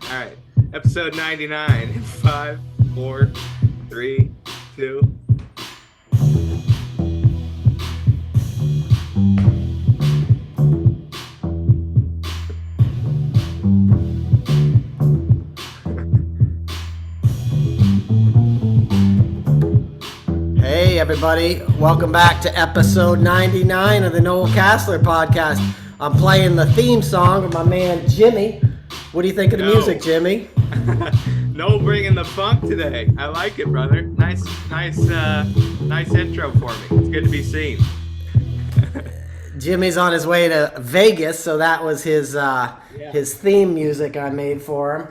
All right. Episode 99 in 5, 4, 3, 2. Hey everybody, welcome back to episode 99 of the Noel Casler podcast. I'm playing the theme song with my man Jimmy. What do you think of the music, Jimmy? No bringing the funk today. I like it, brother. Nice intro for me. It's good to be seen. Jimmy's on his way to Vegas, so that was his theme music I made for him.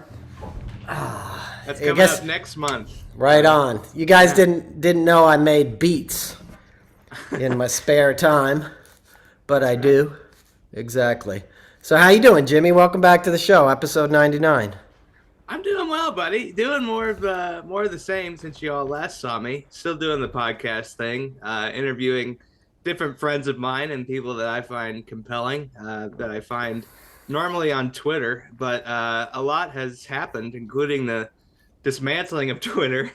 That's coming up next month. Right on. You guys didn't know I made beats in my spare time, but I do. Exactly. So how you doing, Jimmy? Welcome back to the show, episode 99. I'm doing well, buddy. Doing more of the same since you all last saw me. Still doing the podcast thing, interviewing different friends of mine and people that I find compelling, that I find normally on Twitter. But a lot has happened, including the dismantling of Twitter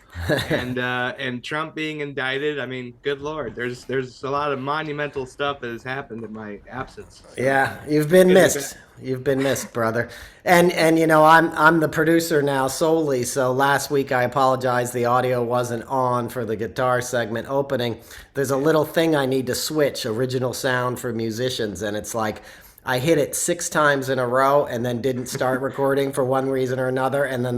and Trump being indicted. I mean, good Lord, there's a lot of monumental stuff that has happened in my absence. So, yeah, you've been missed. You've been missed, brother. And you know, I'm the producer now solely. So last week I apologize, the audio wasn't on for the guitar segment opening. There's a little thing I need to switch, original sound for musicians, and it's like I hit it 6 times in a row and then didn't start recording for one reason or another, and then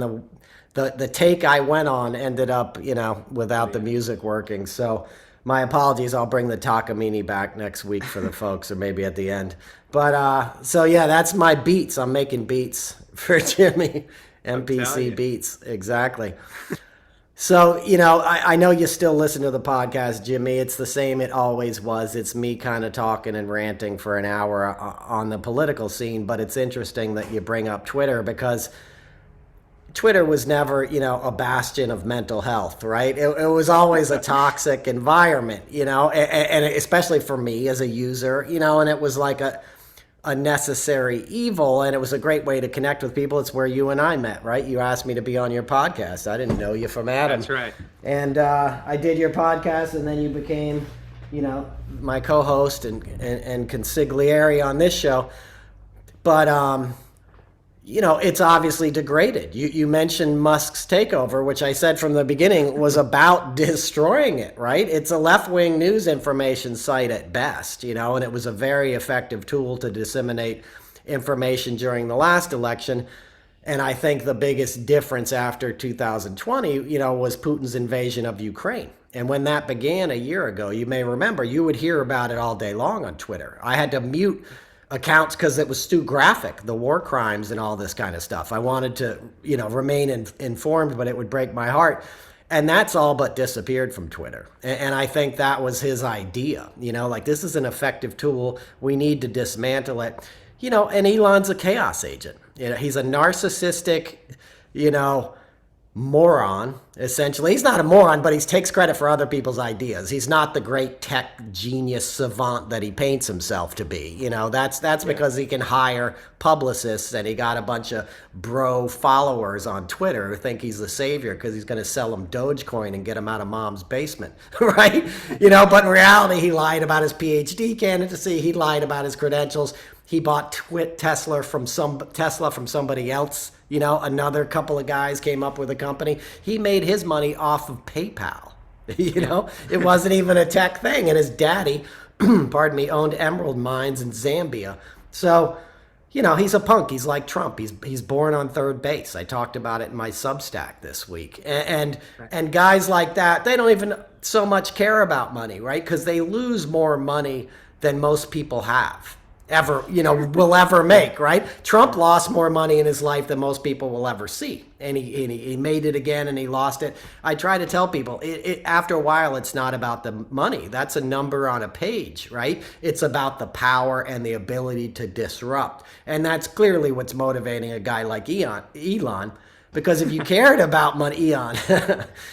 the take I went on ended up, you know, without the music working. So my apologies. I'll bring the Takamine back next week for the folks, or maybe at the end. But so yeah, that's my beats. I'm making beats for Jimmy. MPC beats. Exactly. So, you know, I know you still listen to the podcast, Jimmy. It's the same it always was. It's me kind of talking and ranting for an hour on the political scene. But it's interesting that you bring up Twitter, because Twitter was never, you know, a bastion of mental health, right? It was always a toxic environment, you know, and especially for me as a user, you know, and it was like a necessary evil, and it was a great way to connect with people. It's where you and I met, right? You asked me to be on your podcast. I didn't know you from Adam. That's right. And I did your podcast, and then you became, you know, my co-host and consigliere on this show. But, you know, it's obviously degraded. You mentioned Musk's takeover, which I said from the beginning was about destroying it, right? It's a left-wing news information site at best, you know, and it was a very effective tool to disseminate information during the last election. And I think the biggest difference after 2020, you know, was Putin's invasion of Ukraine. And when that began a year ago, you may remember, you would hear about it all day long on Twitter. I had to mute accounts because it was too graphic, the war crimes and all this kind of stuff. I wanted to, you know, remain informed, but it would break my heart. And that's all but disappeared from Twitter. And I think that was his idea, you know, like, this is an effective tool. We need to dismantle it, you know, and Elon's a chaos agent. You know, he's a narcissistic, you know, moron, essentially. He's not a moron, but he takes credit for other people's ideas. He's not the great tech genius savant that he paints himself to be. You know, that's because he can hire publicists, and he got a bunch of bro followers on Twitter who think he's the savior because he's going to sell them Dogecoin and get them out of mom's basement, right? You know, but in reality, he lied about his PhD candidacy. He lied about his credentials. He bought Tesla from somebody else. You know, another couple of guys came up with a company. He made his money off of PayPal. You know, it wasn't even a tech thing. And his daddy, pardon me, owned emerald mines in Zambia. So, you know, he's a punk. He's like Trump. He's born on third base. I talked about it in my Substack this week. And guys like that, they don't even so much care about money, right? Because they lose more money than most people have. Ever, you know, will ever make, right? Trump lost more money in his life than most people will ever see. And he made it again, and he lost it. I try to tell people, after a while, it's not about the money. That's a number on a page, right? It's about the power and the ability to disrupt. And that's clearly what's motivating a guy like Elon. Because if you cared about money,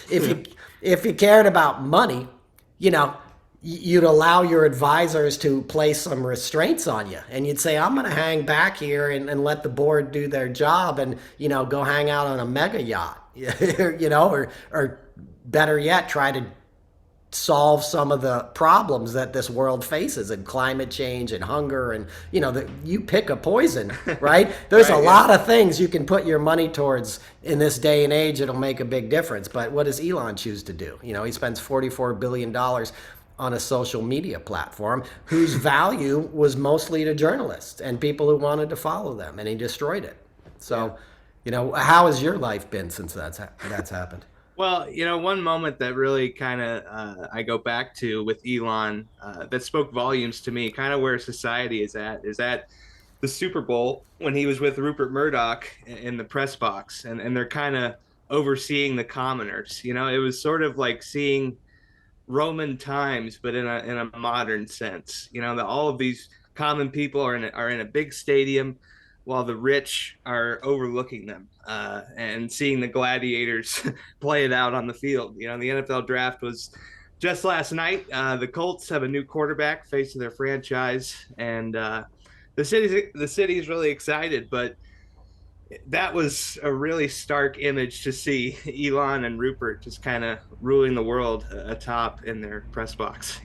if you cared about money, you know, you'd allow your advisors to place some restraints on you, and you'd say, I'm going to hang back here and let the board do their job, and go hang out on a mega yacht. Or better yet, try to solve some of the problems that this world faces, and climate change and hunger, and you pick a poison, right? There's Right, a lot of things you can put your money towards in this day and age. It'll make a big difference. But what does Elon choose to do? He spends $44 billion on a social media platform whose value was mostly to journalists and people who wanted to follow them, and he destroyed it. So, how has your life been since that's happened? Well, one moment that really kind of I go back to with Elon that spoke volumes to me, kind of where society is at the Super Bowl when he was with Rupert Murdoch in the press box, and they're kind of overseeing the commoners. It was sort of like seeing Roman times, but in a modern sense. That all of these common people are in a big stadium, while the rich are overlooking them, and seeing the gladiators play it out on the field. The NFL draft was just last night. The Colts have a new quarterback facing their franchise, and the city is really excited, but that was a really stark image to see Elon and Rupert just kind of ruling the world atop in their press box.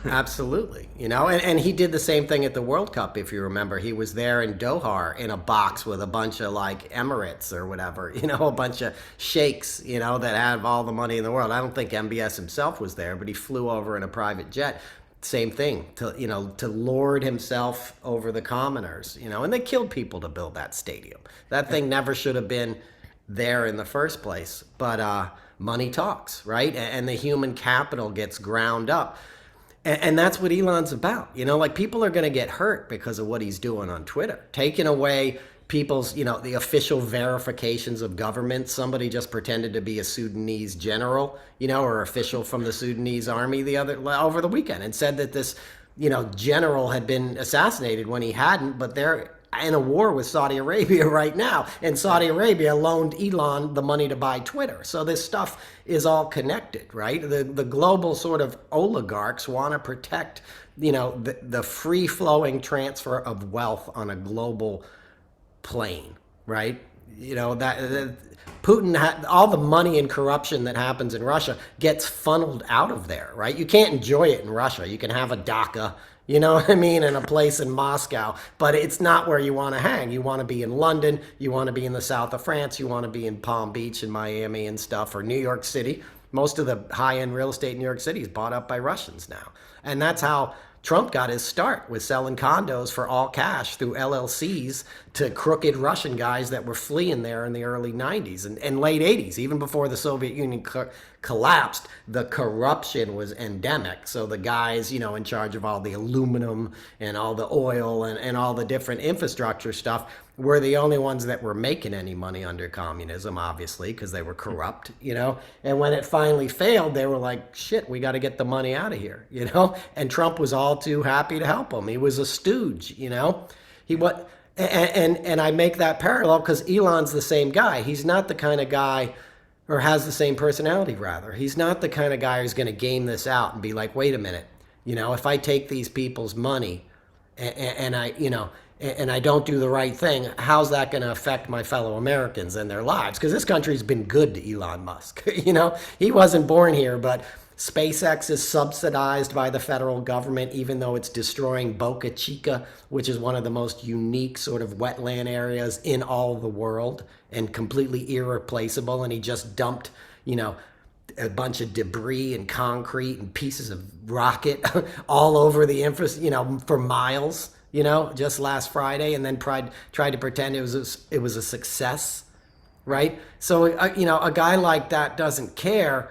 Absolutely. And he did the same thing at the World Cup, if you remember. He was there in Doha in a box with a bunch of like Emirates or whatever, a bunch of sheikhs, that have all the money in the world. I don't think MBS himself was there, but he flew over in a private jet. Same thing, to lord himself over the commoners, and they killed people to build that stadium. That thing never should have been there in the first place. But money talks, right? And the human capital gets ground up. And that's what Elon's about. Like, people are going to get hurt because of what he's doing on Twitter, taking away people's, the official verifications of government. Somebody just pretended to be a Sudanese general, or official from the Sudanese army over the weekend, and said that this, general had been assassinated when he hadn't, but they're in a war with Saudi Arabia right now. And Saudi Arabia loaned Elon the money to buy Twitter. So this stuff is all connected, right? The global sort of oligarchs want to protect, the free-flowing transfer of wealth on a global plane, right? Putin had all the money and corruption that happens in Russia gets funneled out of there, right? You can't enjoy it in Russia. You can have a dacha, and a place in Moscow, but it's not where you want to hang. You want to be in London, you want to be in the south of France, you want to be in Palm Beach and Miami and stuff, or New York City. Most of the high-end real estate in New York City is bought up by Russians now. And that's how Trump got his start, with selling condos for all cash through LLCs to crooked Russian guys that were fleeing there in the early 90s and late 80s. Even before the Soviet Union collapsed, the corruption was endemic. So the guys, in charge of all the aluminum and all the oil and all the different infrastructure stuff were the only ones that were making any money under communism, obviously, because they were corrupt, And when it finally failed, they were like, shit, we got to get the money out of here, And Trump was all too happy to help them. He was a stooge, He what, and I make that parallel because Elon's the same guy. He's not the kind of guy, or has the same personality, rather. He's not the kind of guy who's going to game this out and be like, wait a minute, if I take these people's money and I don't do the right thing, how's that going to affect my fellow Americans and their lives? Because this country's been good to Elon Musk. He wasn't born here, but SpaceX is subsidized by the federal government, even though it's destroying Boca Chica, which is one of the most unique sort of wetland areas in all the world and completely irreplaceable. And he just dumped, a bunch of debris and concrete and pieces of rocket all over the infrastructure, for miles. Just last Friday, and then tried to pretend it was a success, right? So, a guy like that doesn't care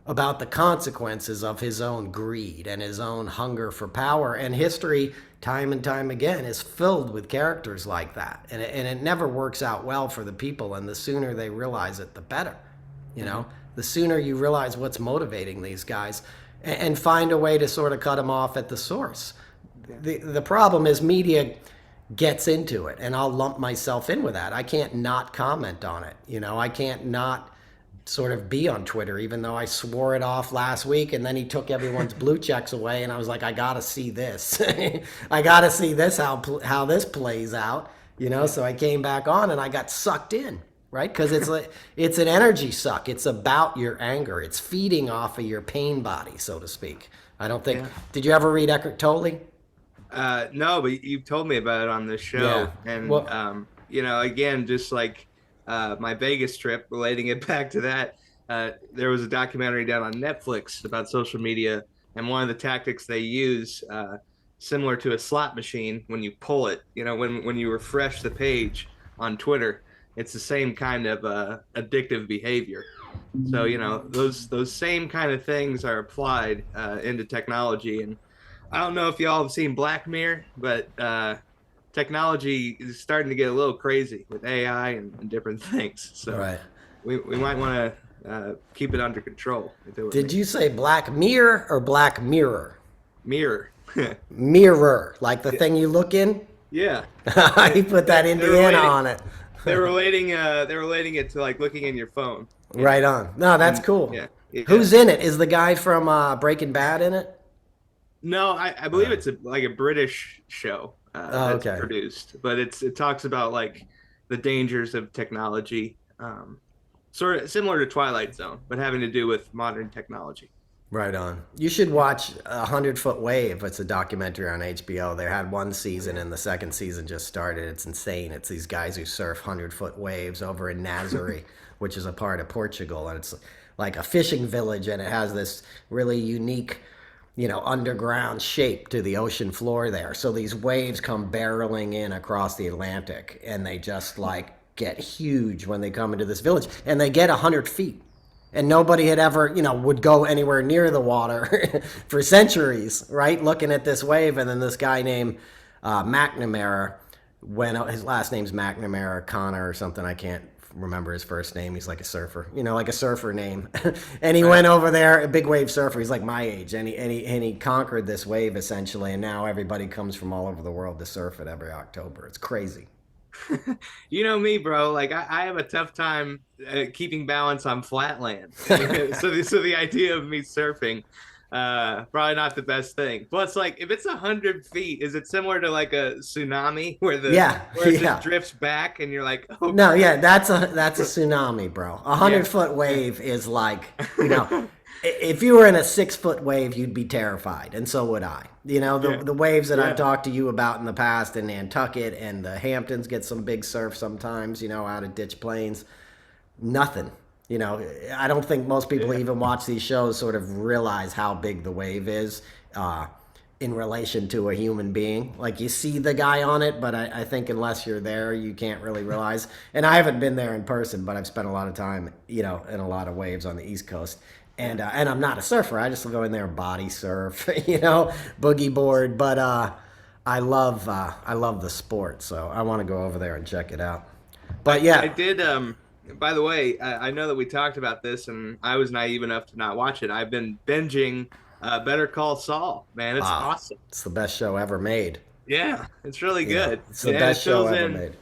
about the consequences of his own greed and his own hunger for power. And history, time and time again, is filled with characters like that. And it never works out well for the people. And the sooner they realize it, the better. The sooner you realize what's motivating these guys and find a way to sort of cut them off at the source. The problem is media gets into it, and I'll lump myself in with that. I can't not comment on it. I can't not sort of be on Twitter, even though I swore it off last week, and then he took everyone's blue checks away, and I was like, I gotta see this. I gotta see this, how this plays out, so I came back on and I got sucked in, right? Because it's an energy suck. It's about your anger. It's feeding off of your pain body, so to speak. I don't think, did you ever read Eckhart Tolle? No, but you've told me about it on this show. And, well, again, just like my Vegas trip, relating it back to that, there was a documentary down on Netflix about social media. And one of the tactics they use, similar to a slot machine, when you pull it, when you refresh the page on Twitter, it's the same kind of addictive behavior. So, those same kind of things are applied into technology. And I don't know if y'all have seen Black Mirror, but technology is starting to get a little crazy with AI and different things. So right. we might want to keep it under control. Did you say Black Mirror or Black Mirror? Mirror. Mirror, like the thing you look in? Yeah. You put that Indiana on it. They're relating it to like looking in your phone. Right on. No, that's cool. Yeah. Who's in it? Is the guy from Breaking Bad in it? No, I believe it's like a British show that's produced, but it talks about like the dangers of technology, sort of similar to Twilight Zone, but having to do with modern technology. Right on. You should watch 100-Foot Wave. It's a documentary on HBO. They had one season and the second season just started. It's insane. It's these guys who surf 100-foot waves over in Nazaré, which is a part of Portugal, and it's like a fishing village, and it has this really unique underground shape to the ocean floor there. So these waves come barreling in across the Atlantic, and they just like get huge when they come into this village, and they get 100 feet. And nobody had ever, would go anywhere near the water for centuries, right? Looking at this wave. And then this guy named McNamara his last name's McNamara, Connor or something. I can't remember his first name. He's like a surfer, like a surfer name. And he went over there, a big wave surfer. He's like my age, and he conquered this wave essentially. And now everybody comes from all over the world to surf it every October. It's crazy. You know me, bro. Like I have a tough time keeping balance on flat land. so the idea of me surfing, probably not the best thing. Plus, like if it's 100 feet, is it similar to like a tsunami where it just drifts back and you're like, oh no, yeah, that's a tsunami, bro. 100-foot wave is like, if you were in a 6-foot wave, you'd be terrified, and so would I. The waves that I've talked to you about in the past in Nantucket and the Hamptons get some big surf sometimes, out of ditch plains. Nothing. I don't think most people even watch these shows sort of realize how big the wave is in relation to a human being. Like you see the guy on it, but I think unless you're there, you can't really realize. And I haven't been there in person, but I've spent a lot of time, in a lot of waves on the East Coast. And I'm not a surfer. I just go in there and body surf, boogie board. But I love the sport, so I want to go over there and check it out. But yeah, I did. By the way, I know that we talked about this, and I was naive enough to not watch it. I've been binging Better Call Saul. Man, it's awesome. It's the best show ever made. Yeah, it's really good. It's the best show ever made.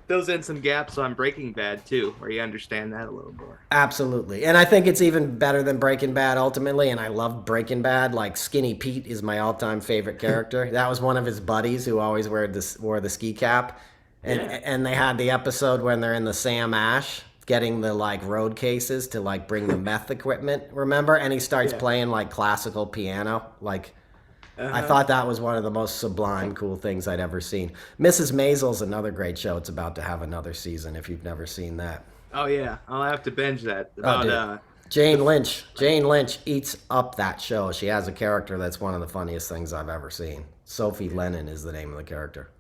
Fills in some gaps on Breaking Bad too, where you understand that a little more. Absolutely. And I think it's even better than Breaking Bad ultimately, and I love Breaking Bad. Like Skinny Pete is my all-time favorite character. That was one of his buddies who always wore the ski cap. And they had the episode when they're in the Sam Ash getting the like road cases to like bring the meth equipment, remember? And he starts playing like classical piano, like I thought that was one of the most sublime, cool things I'd ever seen. Mrs. Maisel's another great show. It's about to have another season if you've never seen that. Oh, yeah. I'll have to binge that. Jane Lynch. Jane Lynch eats up that show. She has a character that's one of the funniest things I've ever seen. Sophie Lennon is the name of the character.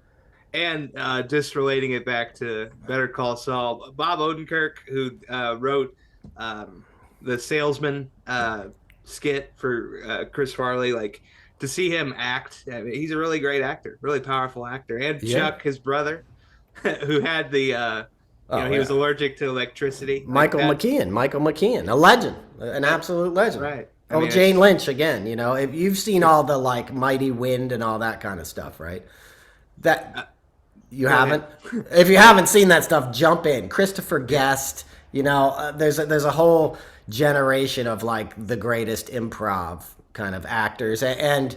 And just relating it back to Better Call Saul, Bob Odenkirk, who wrote the salesman skit for Chris Farley, like, to see him act, I mean, he's a really great actor, really powerful actor. And Chuck, his brother, who had the, he was allergic to electricity. Michael McKean, a legend, an absolute legend. Right. Jane Lynch again. If you've seen all the like Mighty Wind and all that kind of stuff, right? That you haven't. If you haven't seen that stuff, jump in. Christopher Guest There's a whole generation of like the greatest improv kind of actors, and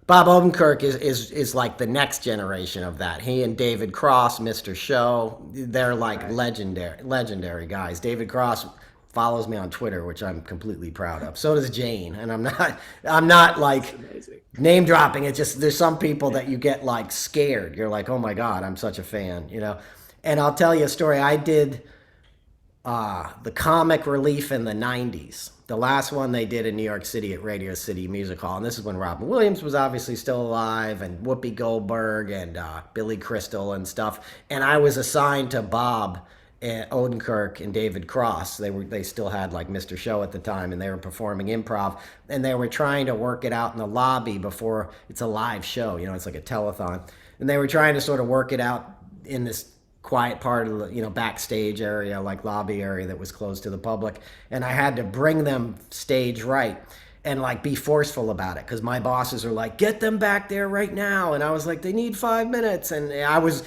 Bob Odenkirk is like the next generation of that. He and David Cross, Mr. Show, they're like legendary guys. David Cross follows me on Twitter, which I'm completely proud of. So does Jane, and I'm not like name dropping. It's just there's some people that you get like scared. You're like, oh my god, I'm such a fan, And I'll tell you a story. I did the comic relief in the 90s. The last one they did in New York City at Radio City Music Hall. And this is when Robin Williams was obviously still alive, and Whoopi Goldberg and Billy Crystal and stuff. And I was assigned to Bob and Odenkirk and David Cross. They still had like Mr. Show at the time, and they were performing improv. And they were trying to work it out in the lobby before it's a live show. It's like a telethon. And they were trying to sort of work it out in this quiet part of the backstage area, like lobby area that was closed to the public, and I had to bring them stage right and like be forceful about it, because my bosses are like, get them back there right now, and I was like, they need 5 minutes, and I was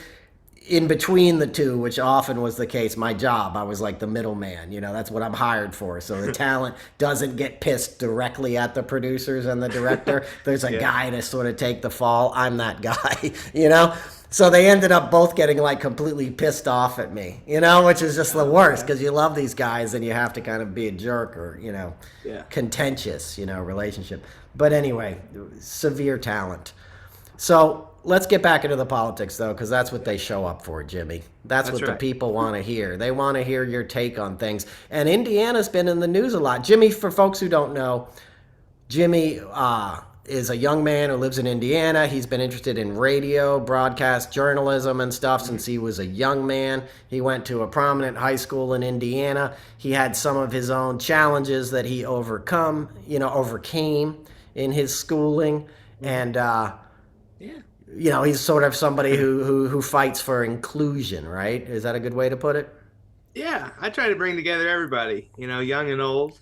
in between the two, which often was the case. My job, I was like the middleman, that's what I'm hired for, so the talent doesn't get pissed directly at the producers and the director. There's a guy to sort of take the fall. I'm that guy. So they ended up both getting like completely pissed off at me, which is just the worst, because you love these guys and you have to kind of be a jerk or, contentious, relationship. But anyway, severe talent. So let's get back into the politics, though, because that's what they show up for, Jimmy. That's what the people want to hear. They want to hear your take on things. And Indiana's been in the news a lot. Jimmy, for folks who don't know, Jimmy is a young man who lives in Indiana. He's been interested in radio, broadcast journalism and stuff since he was a young man. He went to a prominent high school in Indiana. He had some of his own challenges that he overcame in his schooling. And, he's sort of somebody who fights for inclusion, right? Is that a good way to put it? Yeah, I try to bring together everybody, young and old,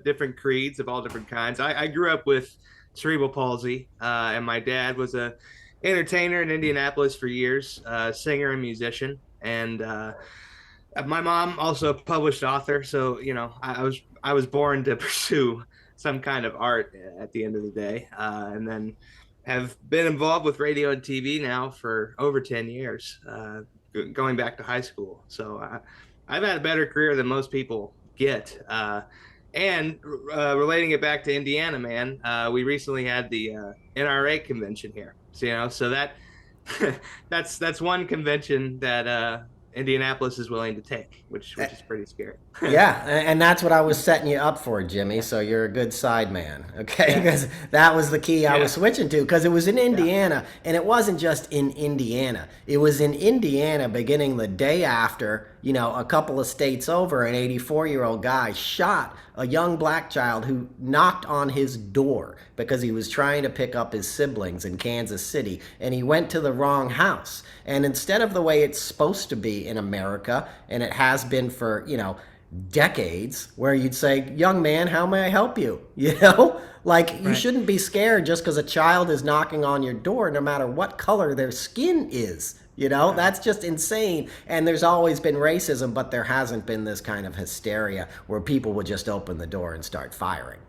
different creeds of all different kinds. I grew up with cerebral palsy, and my dad was a entertainer in Indianapolis for years, singer and musician, and my mom also a published author. So I was born to pursue some kind of art at the end of the day, and then have been involved with radio and TV now for over 10 years, going back to high school. So I've had a better career than most people get. And relating it back to Indiana, man, we recently had the NRA convention here. So that that's one convention that Indianapolis is willing to take, which is pretty scary. Yeah, and that's what I was setting you up for, Jimmy. So you're a good side man, okay? Because that was the key I was switching to, because it was in Indiana, and it wasn't just in Indiana. It was in Indiana beginning the day after, a couple of states over, an 84-year-old guy shot a young black child who knocked on his door because he was trying to pick up his siblings in Kansas City, and he went to the wrong house. And instead of the way it's supposed to be in America, and it has been for, decades, where you'd say, young man, how may I help you? You shouldn't be scared just because a child is knocking on your door, no matter what color their skin is. That's just insane. And there's always been racism, but there hasn't been this kind of hysteria where people would just open the door and start firing,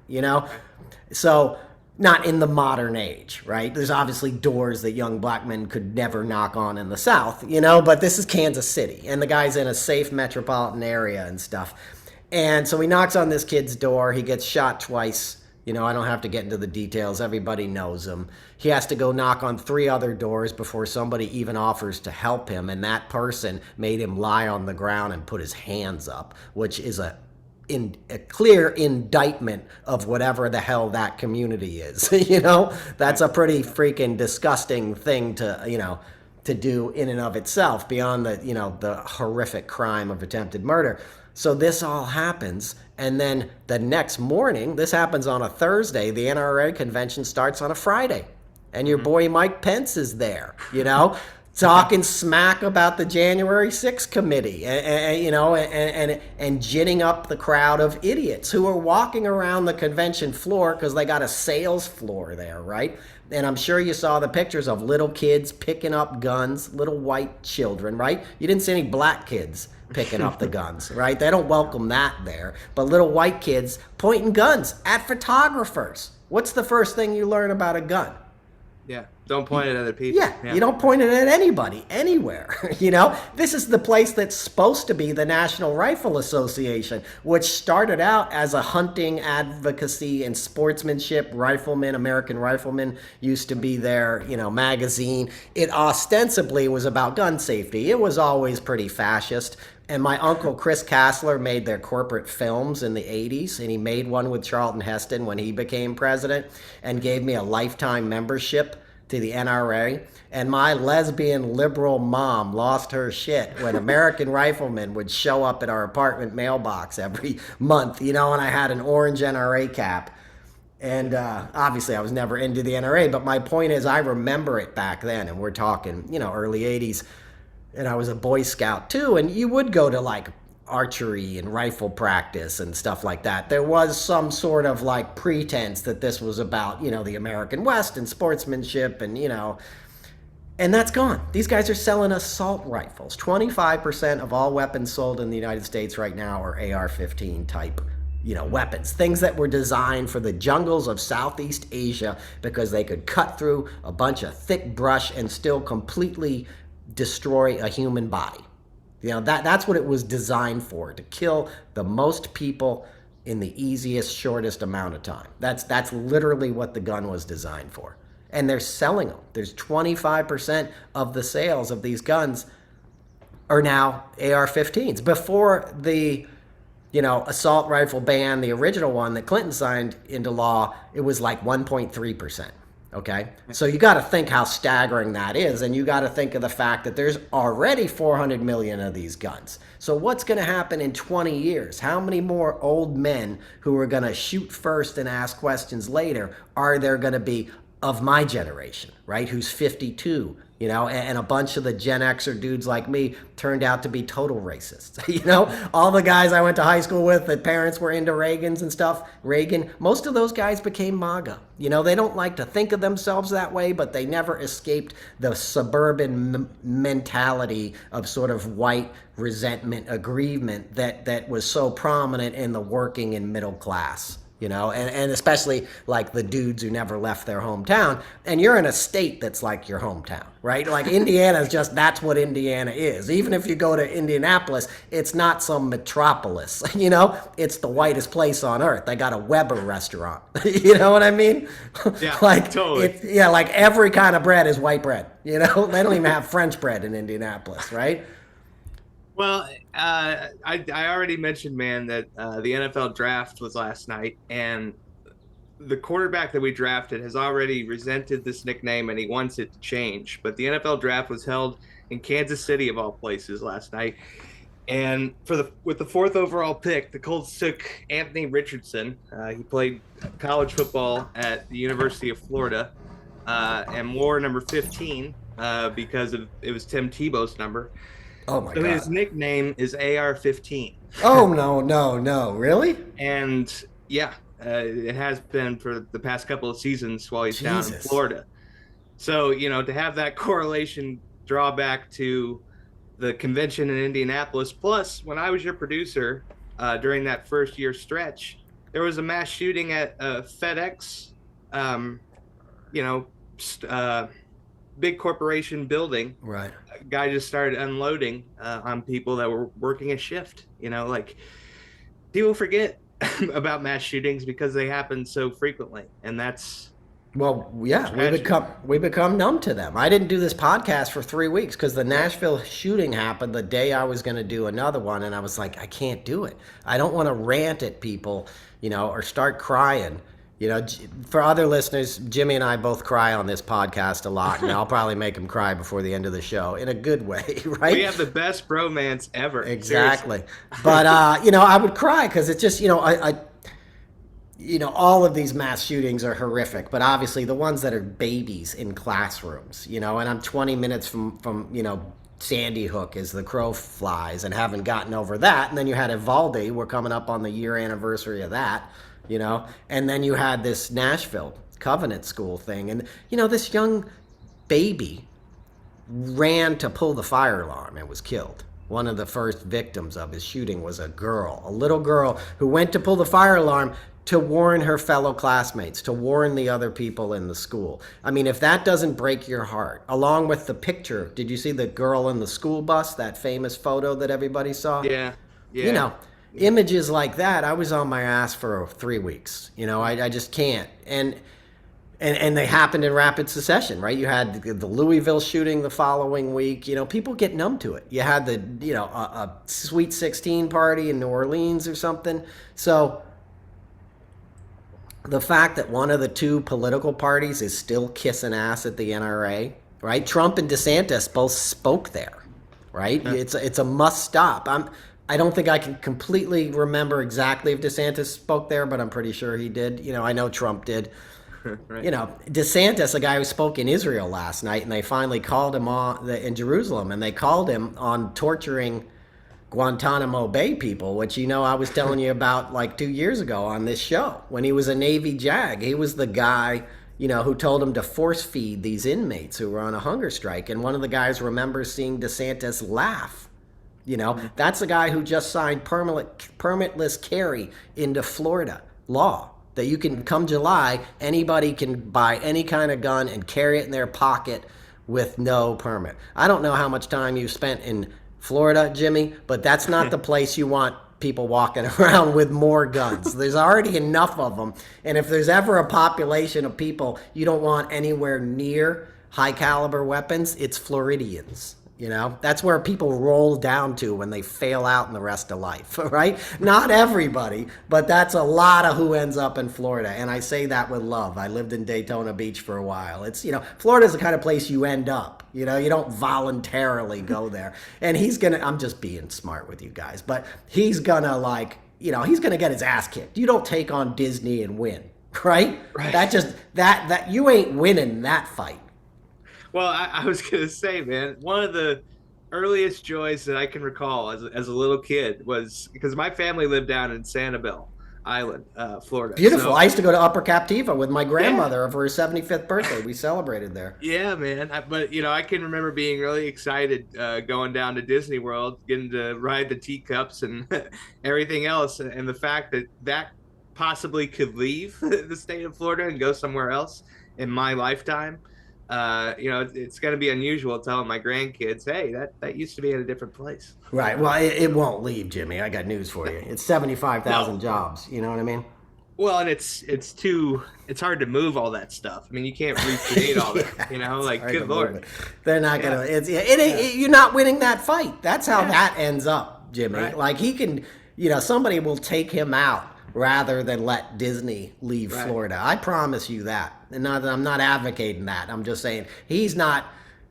So not in the modern age, right? There's obviously doors that young black men could never knock on in the South, but this is Kansas City, and the guy's in a safe metropolitan area and stuff. And so he knocks on this kid's door. He gets shot twice. I don't have to get into the details. Everybody knows him. He has to go knock on 3 other doors before somebody even offers to help him, and that person made him lie on the ground and put his hands up, which is a clear indictment of whatever the hell that community is. That's a pretty freaking disgusting thing to do in and of itself, beyond the horrific crime of attempted murder. So this all happens, and then the next morning, this happens on a Thursday, the NRA convention starts on a Friday, and your boy Mike Pence is there, talking smack about the January 6th committee, and ginning up the crowd of idiots who are walking around the convention floor, because they got a sales floor there, right? And I'm sure you saw the pictures of little kids picking up guns, little white children, right? You didn't see any black kids picking up the guns, right? They don't welcome that there. But little white kids pointing guns at photographers. What's the first thing you learn about a gun? Yeah, don't point at other people. Yeah, you don't point it at anybody, anywhere. This is the place that's supposed to be the National Rifle Association, which started out as a hunting advocacy and sportsmanship. Rifleman, American Rifleman used to be their, magazine. It ostensibly was about gun safety. It was always pretty fascist. And my uncle, Chris Casler, made their corporate films in the 80s, and he made one with Charlton Heston when he became president and gave me a lifetime membership to the NRA. And my lesbian liberal mom lost her shit when American Riflemen would show up at our apartment mailbox every month, and I had an orange NRA cap. And obviously I was never into the NRA, but my point is I remember it back then, and we're talking, early 80s. And I was a Boy Scout too, and you would go to like archery and rifle practice and stuff like that. There was some sort of like pretense that this was about, the American West and sportsmanship and, and that's gone. These guys are selling assault rifles. 25% of all weapons sold in the United States right now are AR-15 type, weapons. Things that were designed for the jungles of Southeast Asia because they could cut through a bunch of thick brush and still completely destroy a human body. That's what it was designed for, to kill the most people in the easiest, shortest amount of time. That's literally what the gun was designed for. And they're selling them. There's 25% of the sales of these guns are now AR-15s. Before the, assault rifle ban, the original one that Clinton signed into law, it was like 1.3%. Okay, so you got to think how staggering that is, and you got to think of the fact that there's already 400 million of these guns. So what's going to happen in 20 years? How many more old men who are going to shoot first and ask questions later are there going to be of my generation, right, who's 52, and a bunch of the Gen Xer dudes like me turned out to be total racists. All the guys I went to high school with, that parents were into Reagans and stuff, most of those guys became MAGA. They don't like to think of themselves that way, but they never escaped the suburban mentality of sort of white resentment, aggrievement that was so prominent in the working and middle class. And especially like the dudes who never left their hometown. And you're in a state that's like your hometown, right? Like Indiana's that's what Indiana is. Even if you go to Indianapolis, it's not some metropolis, it's the whitest place on earth. They got a Weber restaurant, you know what I mean? Yeah, like, totally. Like every kind of bread is white bread, They don't even have French bread in Indianapolis, right? Well, I already mentioned, man, that the NFL draft was last night, and the quarterback that we drafted has already resented this nickname, and he wants it to change. But the NFL draft was held in Kansas City, of all places, last night, and with the 4th overall pick, the Colts took Anthony Richardson. He played college football at the University of Florida, and wore number 15 because it was Tim Tebow's number. Oh my God. His nickname is AR-15. Oh, no. Really? And yeah, it has been for the past couple of seasons while he's down in Florida. So, to have that correlation draw back to the convention in Indianapolis. Plus, when I was your producer during that first year stretch, there was a mass shooting at FedEx, big corporation building. Right. A guy just started unloading on people that were working a shift. People forget about mass shootings because they happen so frequently, and that's we become numb to them. I didn't do this podcast for 3 weeks because the Nashville shooting happened the day I was going to do another one, and I was like, I can't do it. I don't want to rant at people, or start crying. For other listeners, Jimmy and I both cry on this podcast a lot, and I'll probably make him cry before the end of the show in a good way, right? We have the best bromance ever. Exactly. But, I would cry because it's just, all of these mass shootings are horrific, but obviously the ones that are babies in classrooms, and I'm 20 minutes from Sandy Hook as the crow flies and haven't gotten over that. And then you had Uvalde. We're coming up on the year anniversary of that. And then you had this Nashville Covenant School thing. And, this young baby ran to pull the fire alarm and was killed. one of the first victims of his shooting was a girl, a little girl who went to pull the fire alarm to warn her fellow classmates, to warn the other people in the school. I mean, if that doesn't break your heart, along with the picture, did you see the girl in the school bus, that famous photo that everybody saw? Yeah. Yeah. You know, images like that, I was on my ass for 3 weeks. You know, I just can't. And they happened in rapid succession, right? You had the Louisville shooting the following week. You know, people get numb to it. You had a Sweet 16 party in New Orleans or something. So the fact that one of the two political parties is still kissing ass at the NRA, right? Trump and DeSantis both spoke there, right? Yeah. It's a must stop. I don't think I can completely remember exactly if DeSantis spoke there, but I'm pretty sure he did. You know, I know Trump did. Right. You know, DeSantis, a guy who spoke in Israel last night, and they finally called him in Jerusalem, and they called him on torturing Guantanamo Bay people, which, you know, I was telling you about like 2 years ago on this show when he was a Navy JAG. He was the guy, you know, who told him to force feed these inmates who were on a hunger strike. And one of the guys remembers seeing DeSantis laugh. You know, that's the guy who just signed permitless carry into Florida law. That you can, come July, anybody can buy any kind of gun and carry it in their pocket with no permit. I don't know how much time you spent in Florida, Jimmy, but that's not the place you want people walking around with more guns. There's already enough of them. And if there's ever a population of people you don't want anywhere near high caliber weapons, it's Floridians. You know, that's where people roll down to when they fail out in the rest of life, right? Not everybody, but that's a lot of who ends up in Florida. And I say that with love. I lived in Daytona Beach for a while. It's, you know, Florida's the kind of place you end up. You know, you don't voluntarily go there. And I'm just being smart with you guys, but he's gonna he's gonna get his ass kicked. You don't take on Disney and win, right? That you ain't winning that fight. Well, I was going to say, man, one of the earliest joys that I can recall as a little kid was because my family lived down in Sanibel Island, Florida. Beautiful. So, I used to go to Upper Captiva with my grandmother for her 75th birthday. We celebrated there. Yeah, man. But, you know, I can remember being really excited going down to Disney World, getting to ride the teacups and everything else. And the fact that possibly could leave the state of Florida and go somewhere else in my lifetime. You know, it's going to be unusual telling my grandkids, hey, that used to be in a different place. Right. Well, it won't leave, Jimmy. I got news for you. It's 75,000 jobs. You know what I mean? Well, and it's hard to move all that stuff. I mean, you can't recreate all that, you know, like, good Lord. They're not going to, you're not winning that fight. That's how that ends up, Jimmy. Right. Like, he can, you know, somebody will take him out rather than let Disney leave Florida. I promise you that. And not that I'm not advocating that. I'm just saying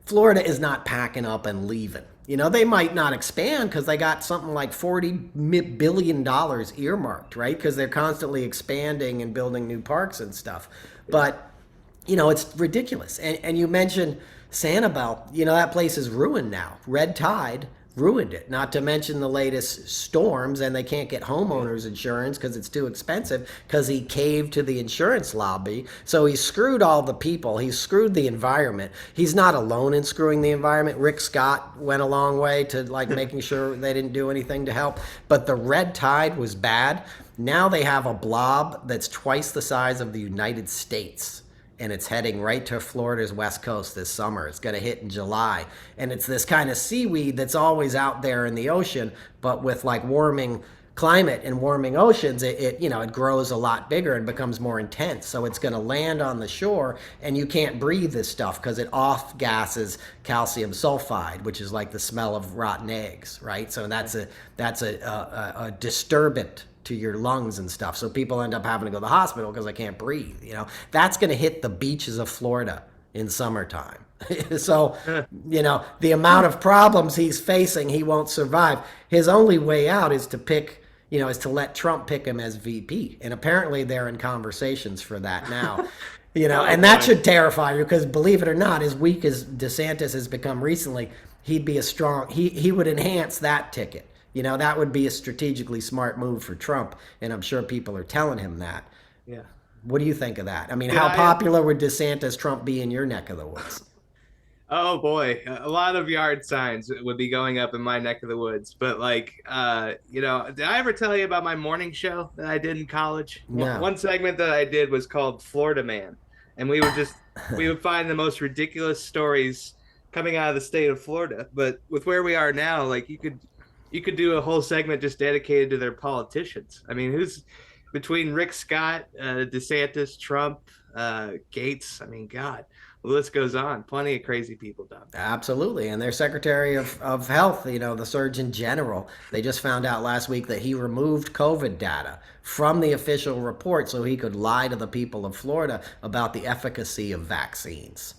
Florida is not packing up and leaving. You know, they might not expand because they got something like $40 billion earmarked, right? Because they're constantly expanding and building new parks and stuff. But, you know, it's ridiculous. And you mentioned Sanibel. You know, that place is ruined now. Red Tide ruined it, not to mention the latest storms, and they can't get homeowners insurance because it's too expensive because he caved to the insurance lobby. So he screwed all the people. He screwed the environment. He's not alone in screwing the environment. Rick Scott went a long way to making sure they didn't do anything to help. But the red tide was bad. Now they have a blob that's twice the size of the United States. And it's heading right to Florida's west coast this summer. It's going to hit in July. And it's this kind of seaweed that's always out there in the ocean, but with warming climate and warming oceans, it grows a lot bigger and becomes more intense. So it's going to land on the shore, and you can't breathe this stuff because it off-gasses calcium sulfide, which is like the smell of rotten eggs, right? So that's a disturbant to your lungs and stuff. So people end up having to go to the hospital because they can't breathe. You know, that's going to hit the beaches of Florida in summertime. So, you know, the amount of problems he's facing, he won't survive. His only way out is to let Trump pick him as VP. And apparently they're in conversations for that now. You know, and that should terrify you because, believe it or not, as weak as DeSantis has become recently, he'd be he would enhance that ticket. You know, that would be a strategically smart move for Trump, and I'm sure people are telling him that. Yeah. What do you think of that? I mean, how popular would DeSantis Trump be in your neck of the woods? Oh boy, a lot of yard signs would be going up in my neck of the woods. But like, did I ever tell you about my morning show that I did in college? No. One segment that I did was called Florida Man, and we would find the most ridiculous stories coming out of the state of Florida. But with where we are now, like you could do a whole segment just dedicated to their politicians. I mean, who's between Rick Scott, DeSantis, Trump, Gates? I mean, God, the list goes on. Plenty of crazy people down there. Absolutely. And their Secretary of Health, the Surgeon General, they just found out last week that he removed COVID data from the official report so he could lie to the people of Florida about the efficacy of vaccines.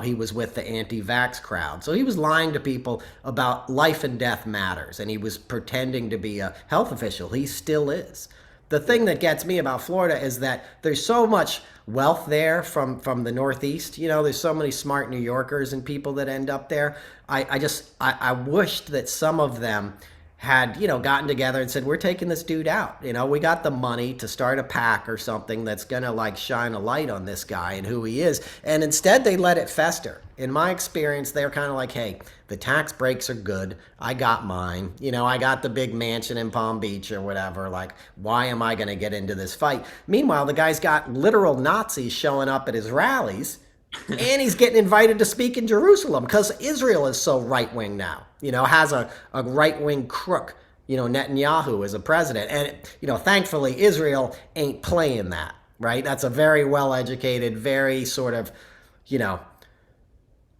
He was with the anti-vax crowd. So he was lying to people about life and death matters, and he was pretending to be a health official. He still is. The thing that gets me about Florida is that there's so much wealth there from the Northeast. There's so many smart New Yorkers and people that end up there. I wished that some of them had, gotten together and said, we're taking this dude out. We got the money to start a PAC or something that's going to like shine a light on this guy and who he is. And instead they let it fester. In my experience, they're kind of like, hey, the tax breaks are good. I got mine. I got the big mansion in Palm Beach or whatever. Like, why am I going to get into this fight? Meanwhile, the guy's got literal Nazis showing up at his rallies. And he's getting invited to speak in Jerusalem because Israel is so right-wing now, has a right-wing crook, Netanyahu as a president. And, thankfully, Israel ain't playing that, right? That's a very well-educated, very sort of,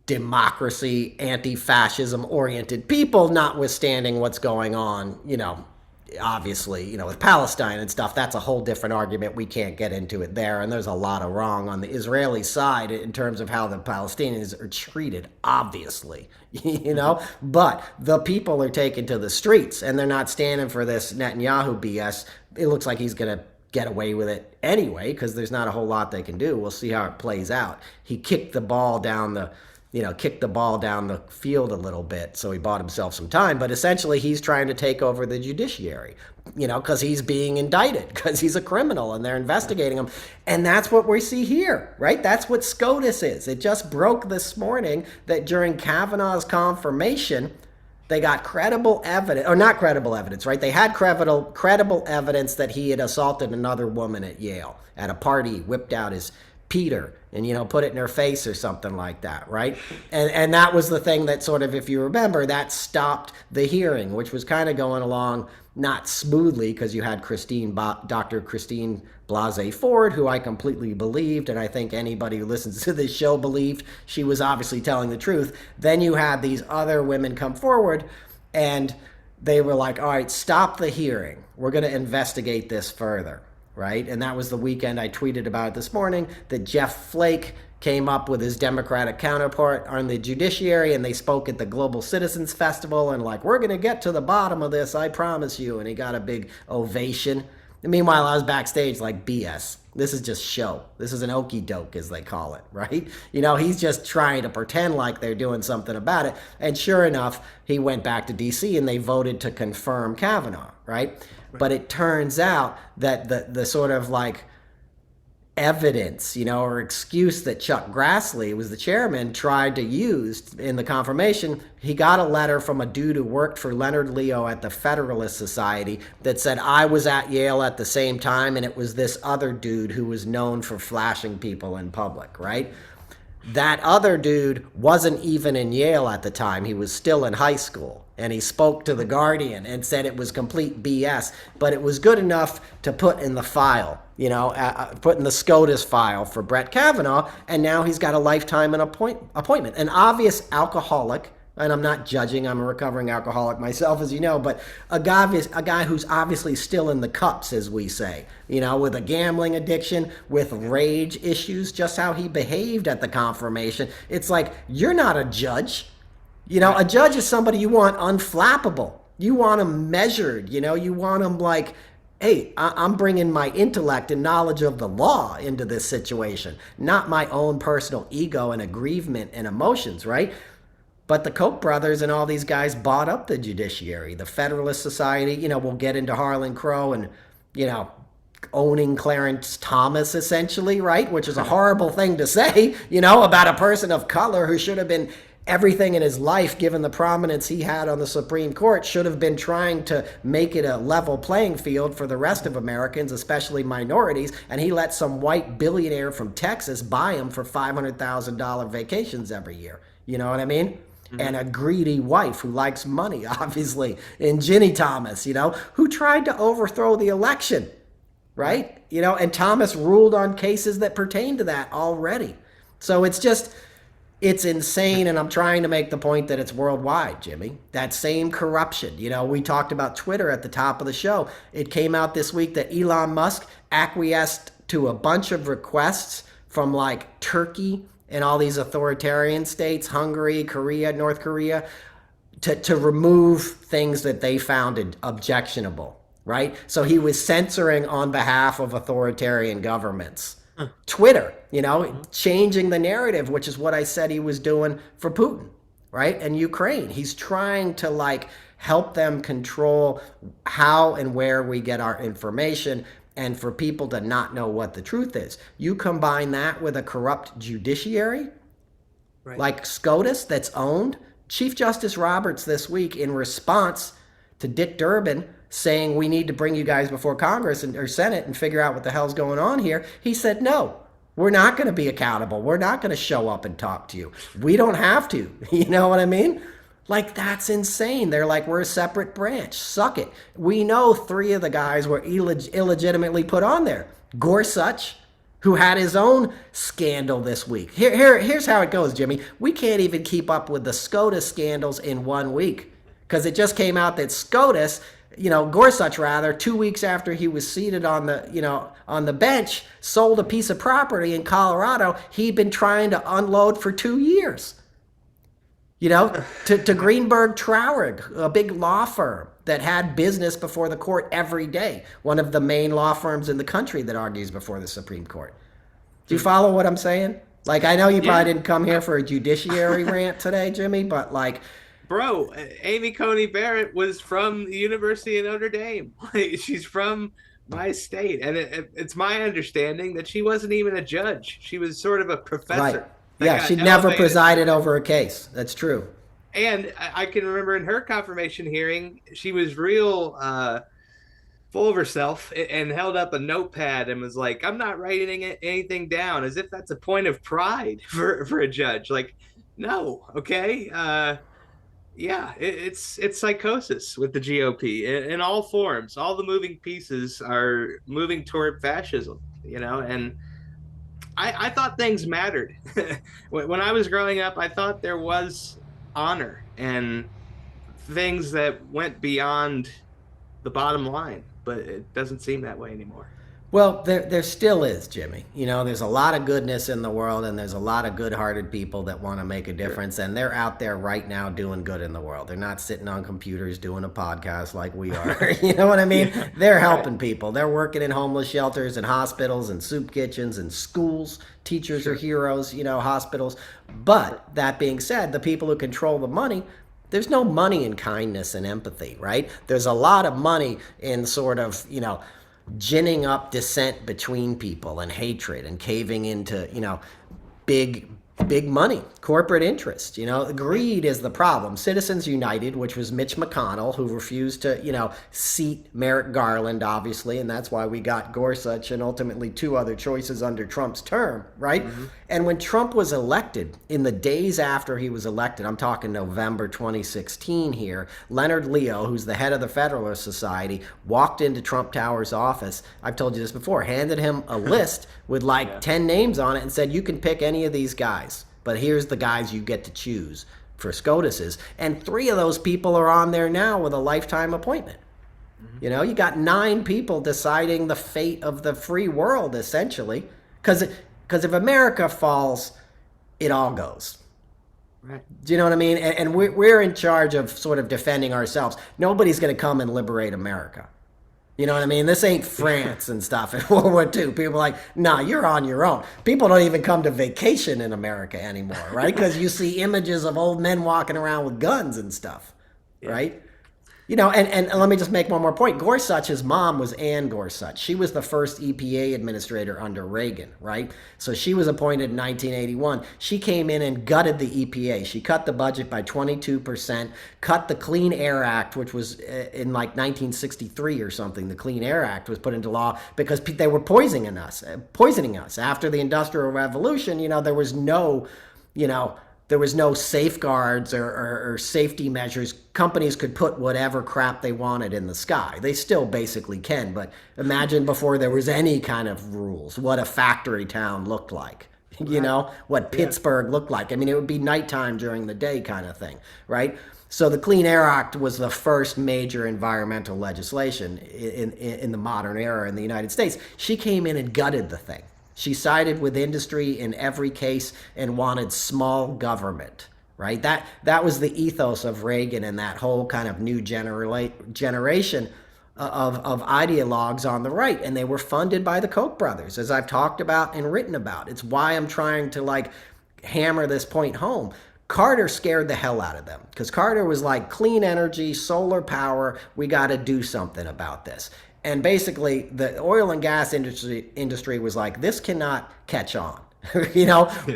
democracy, anti-fascism oriented people, notwithstanding what's going on, obviously, with Palestine and stuff. That's a whole different argument. We can't get into it there. And there's a lot of wrong on the Israeli side in terms of how the Palestinians are treated, obviously, but the people are taken to the streets and they're not standing for this Netanyahu BS. It looks like he's going to get away with it anyway, because there's not a whole lot they can do. We'll see how it plays out. He kicked the ball down the field a little bit, so he bought himself some time. But essentially, he's trying to take over the judiciary, because he's being indicted, because he's a criminal, and they're investigating him. And that's what we see here, right? That's what SCOTUS is. It just broke this morning that during Kavanaugh's confirmation, they got credible evidence, or not credible evidence, right? They had credible evidence that he had assaulted another woman at Yale at a party, whipped out his Peter and, put it in her face or something like that, right? And that was the thing that sort of, if you remember, that stopped the hearing, which was kind of going along not smoothly because you had Dr. Christine Blasey Ford, who I completely believed, and I think anybody who listens to this show believed she was obviously telling the truth. Then you had these other women come forward, and they were like, all right, stop the hearing. We're going to investigate this further. Right? And that was the weekend I tweeted about it this morning, that Jeff Flake came up with his Democratic counterpart on the judiciary, and they spoke at the Global Citizens Festival and like, we're going to get to the bottom of this, I promise you. And he got a big ovation. And meanwhile, I was backstage like, BS. This is just show. This is an okey doke, as they call it, right? He's just trying to pretend like they're doing something about it. And sure enough, he went back to D.C. and they voted to confirm Kavanaugh, right? But it turns out that the sort of like evidence, or excuse that Chuck Grassley, was the chairman, tried to use in the confirmation, he got a letter from a dude who worked for Leonard Leo at the Federalist Society that said, I was at Yale at the same time, and it was this other dude who was known for flashing people in public, right? That other dude wasn't even in Yale at the time. He was still in high school. And he spoke to The Guardian and said it was complete BS. But it was good enough to put in the file, put in the SCOTUS file for Brett Kavanaugh. And now he's got a lifetime appointment. An obvious alcoholic. And I'm not judging. I'm a recovering alcoholic myself, as you know. But a guy who's obviously still in the cups, as we say, with a gambling addiction, with rage issues, just how he behaved at the confirmation. It's like, you're not a judge. A judge is somebody you want unflappable. You want him measured. You want him like, hey, I'm bringing my intellect and knowledge of the law into this situation, not my own personal ego and aggrievement and emotions, right? But the Koch brothers and all these guys bought up the judiciary. The Federalist Society, we'll get into Harlan Crow and, owning Clarence Thomas, essentially, right? Which is a horrible thing to say, you know, about a person of color who should have been everything in his life, given the prominence he had on the Supreme Court, should have been trying to make it a level playing field for the rest of Americans, especially minorities. And he let some white billionaire from Texas buy him for $500,000 vacations every year. You know what I mean? Mm-hmm. And a greedy wife who likes money, obviously, in Ginny Thomas, you know, who tried to overthrow the election, right? You know, and Thomas ruled on cases that pertain to that already. So it's just, it's insane, and I'm trying to make the point that it's worldwide, Jimmy. That same corruption. You know, we talked about Twitter at the top of the show. It came out this week that Elon Musk acquiesced to a bunch of requests from like Turkey and all these authoritarian states, Hungary, Korea, North Korea, to remove things that they found objectionable, right? So he was censoring on behalf of authoritarian governments. Twitter, you know, changing the narrative, which is what I said he was doing for Putin, right? And Ukraine. He's trying to like help them control how and where we get our information, and for people to not know what the truth is. You combine that with a corrupt judiciary, right, like SCOTUS, that's owned. Chief Justice Roberts this week, in response to Dick Durbin saying we need to bring you guys before Congress or Senate and figure out what the hell's going on here, he said, no, we're not going to be accountable. We're not going to show up and talk to you. We don't have to. You know what I mean? Like, that's insane. They're like, we're a separate branch. Suck it. We know 3 of the guys were illegitimately put on there. Gorsuch, who had his own scandal this week. Here's how it goes, Jimmy. We can't even keep up with the SCOTUS scandals in 1 week, because it just came out that SCOTUS, you know, Gorsuch rather, 2 weeks after he was seated on the, you know, on the bench, sold a piece of property in Colorado he'd been trying to unload for 2 years. You know, to Greenberg Traurig, a big law firm that had business before the court every day, one of the main law firms in the country that argues before the Supreme Court. Do you follow what I'm saying? Like, I know you probably didn't come here for a judiciary rant today, Jimmy, but like, bro, Amy Coney Barrett was from the University of Notre Dame. She's from my state. And it's my understanding that she wasn't even a judge. She was sort of a professor. Right. Yeah, she never presided over a case. That's true. And I can remember in her confirmation hearing, she was real full of herself and held up a notepad and was like, I'm not writing anything down, as if that's a point of pride for a judge. Like, no, okay. Yeah, it's psychosis with the GOP in all forms. All the moving pieces are moving toward fascism, you know, and I thought things mattered. When I was growing up, I thought there was honor and things that went beyond the bottom line, but it doesn't seem that way anymore. Well, there still is, Jimmy. You know, there's a lot of goodness in the world, and there's a lot of good-hearted people that want to make a difference, and they're out there right now doing good in the world. They're not sitting on computers doing a podcast like we are. You know what I mean? Yeah. They're helping people. They're working in homeless shelters and hospitals and soup kitchens and schools. Teachers are heroes, you know, hospitals. But that being said, the people who control the money, there's no money in kindness and empathy, right? There's a lot of money in sort of, you know, ginning up dissent between people and hatred and caving into, you know, big money, corporate interest. You know, greed is the problem. Citizens United, which was Mitch McConnell, who refused to, you know, seat Merrick Garland, obviously, and that's why we got Gorsuch and ultimately 2 other choices under Trump's term, right? Mm-hmm. And when Trump was elected, in the days after he was elected, I'm talking November 2016 here, Leonard Leo, who's the head of the Federalist Society, walked into Trump Tower's office, I've told you this before, handed him a list with like 10 names on it and said, you can pick any of these guys, but here's the guys you get to choose for SCOTUS's. And 3 of those people are on there now with a lifetime appointment. Mm-hmm. You know, you got 9 people deciding the fate of the free world, essentially, because if America falls, it all goes. Right. Do you know what I mean? And we're in charge of sort of defending ourselves. Nobody's going to come and liberate America. You know what I mean? This ain't France and stuff in World War II. People are like, nah, you're on your own. People don't even come to vacation in America anymore, right? Because you see images of old men walking around with guns and stuff, right? And let me just make one more point. Gorsuch's mom was Ann Gorsuch. She was the first EPA administrator under Reagan, right? So she was appointed in 1981. She came in and gutted the EPA. She cut the budget by 22%, cut the Clean Air Act, which was in like 1963 or something. The Clean Air Act was put into law because they were poisoning us. After the Industrial Revolution, there was no, there was no safeguards or safety measures. Companies could put whatever crap they wanted in the sky. They still basically can, but imagine before there was any kind of rules, what a factory town looked like, what Pittsburgh looked like. I mean, it would be nighttime during the day kind of thing, right? So the Clean Air Act was the first major environmental legislation in the modern era in the United States. She came in and gutted the thing. She sided with industry in every case and wanted small government, right? That was the ethos of Reagan and that whole kind of new generation of ideologues on the right. And they were funded by the Koch brothers, as I've talked about and written about. It's why I'm trying to hammer this point home. Carter scared the hell out of them because Carter was like, clean energy, solar power, we got to do something about this. And basically, the oil and gas industry was like, this cannot catch on.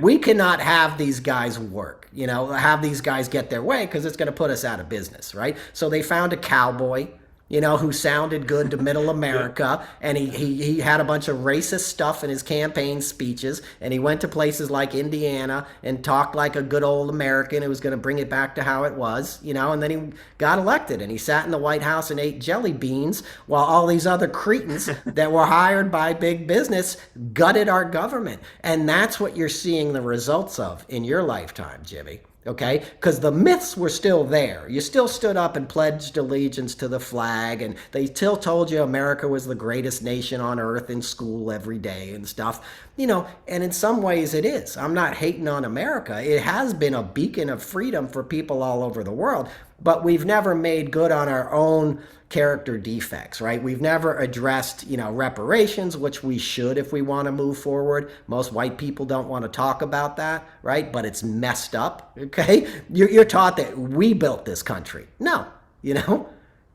We cannot have these guys work, have these guys get their way because it's going to put us out of business, right? So they found a cowboy, who sounded good to middle America, and he had a bunch of racist stuff in his campaign speeches, and he went to places like Indiana and talked like a good old American who was going to bring it back to how it was, and then he got elected, and he sat in the White House and ate jelly beans while all these other cretins that were hired by big business gutted our government. And that's what you're seeing the results of in your lifetime, Jimmy. Okay, because the myths were still there. You still stood up and pledged allegiance to the flag, and they still told you America was the greatest nation on earth in school every day and stuff. And in some ways it is. I'm not hating on America. It has been a beacon of freedom for people all over the world, but we've never made good on our own character defects, right? We've never addressed, reparations, which we should if we want to move forward. Most white people don't want to talk about that, right? But it's messed up, okay? You're taught that we built this country. No,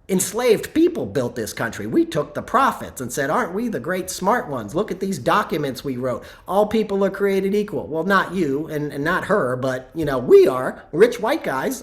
enslaved people built this country. We took the profits and said, aren't we the great smart ones? Look at these documents we wrote. All people are created equal. Well, not you and not her, but, we are rich white guys,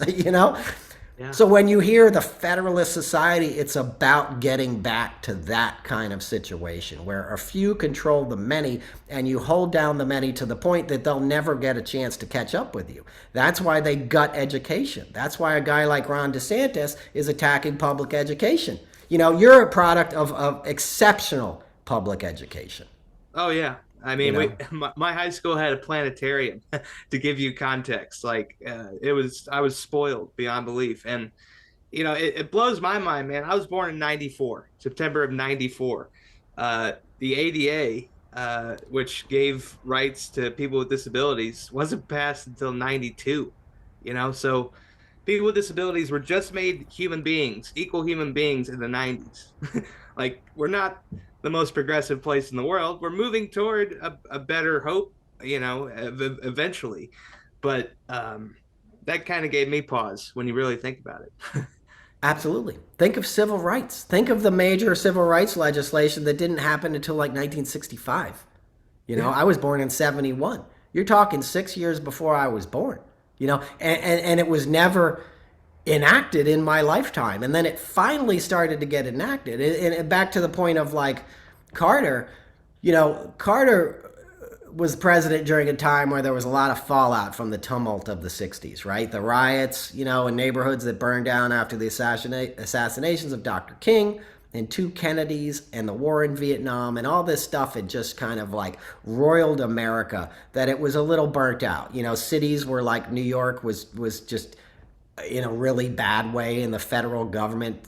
Yeah. So when you hear the Federalist Society, it's about getting back to that kind of situation where a few control the many and you hold down the many to the point that they'll never get a chance to catch up with you. That's why they gut education. That's why a guy like Ron DeSantis is attacking public education. You're a product of exceptional public education. Oh, yeah. I mean, my high school had a planetarium to give you context. I was spoiled beyond belief. And, it blows my mind, man. I was born in 94, September of 94. The ADA, which gave rights to people with disabilities, wasn't passed until 92, so people with disabilities were just made human beings, equal human beings in the 90s. We're not the most progressive place in the world. We're moving toward a better hope, eventually. But that kind of gave me pause when you really think about it. Absolutely. Think of civil rights. Think of the major civil rights legislation that didn't happen until 1965. I was born in 71. You're talking 6 years before I was born, and it was never enacted in my lifetime. And then it finally started to get enacted. And back to the point of Carter, Carter was president during a time where there was a lot of fallout from the tumult of the 60s, right? The riots, in neighborhoods that burned down after the assassinations of Dr. King and two Kennedys and the war in Vietnam and all this stuff had just kind of roiled America, that it was a little burnt out. Cities were like New York was just in a really bad way, and the federal government,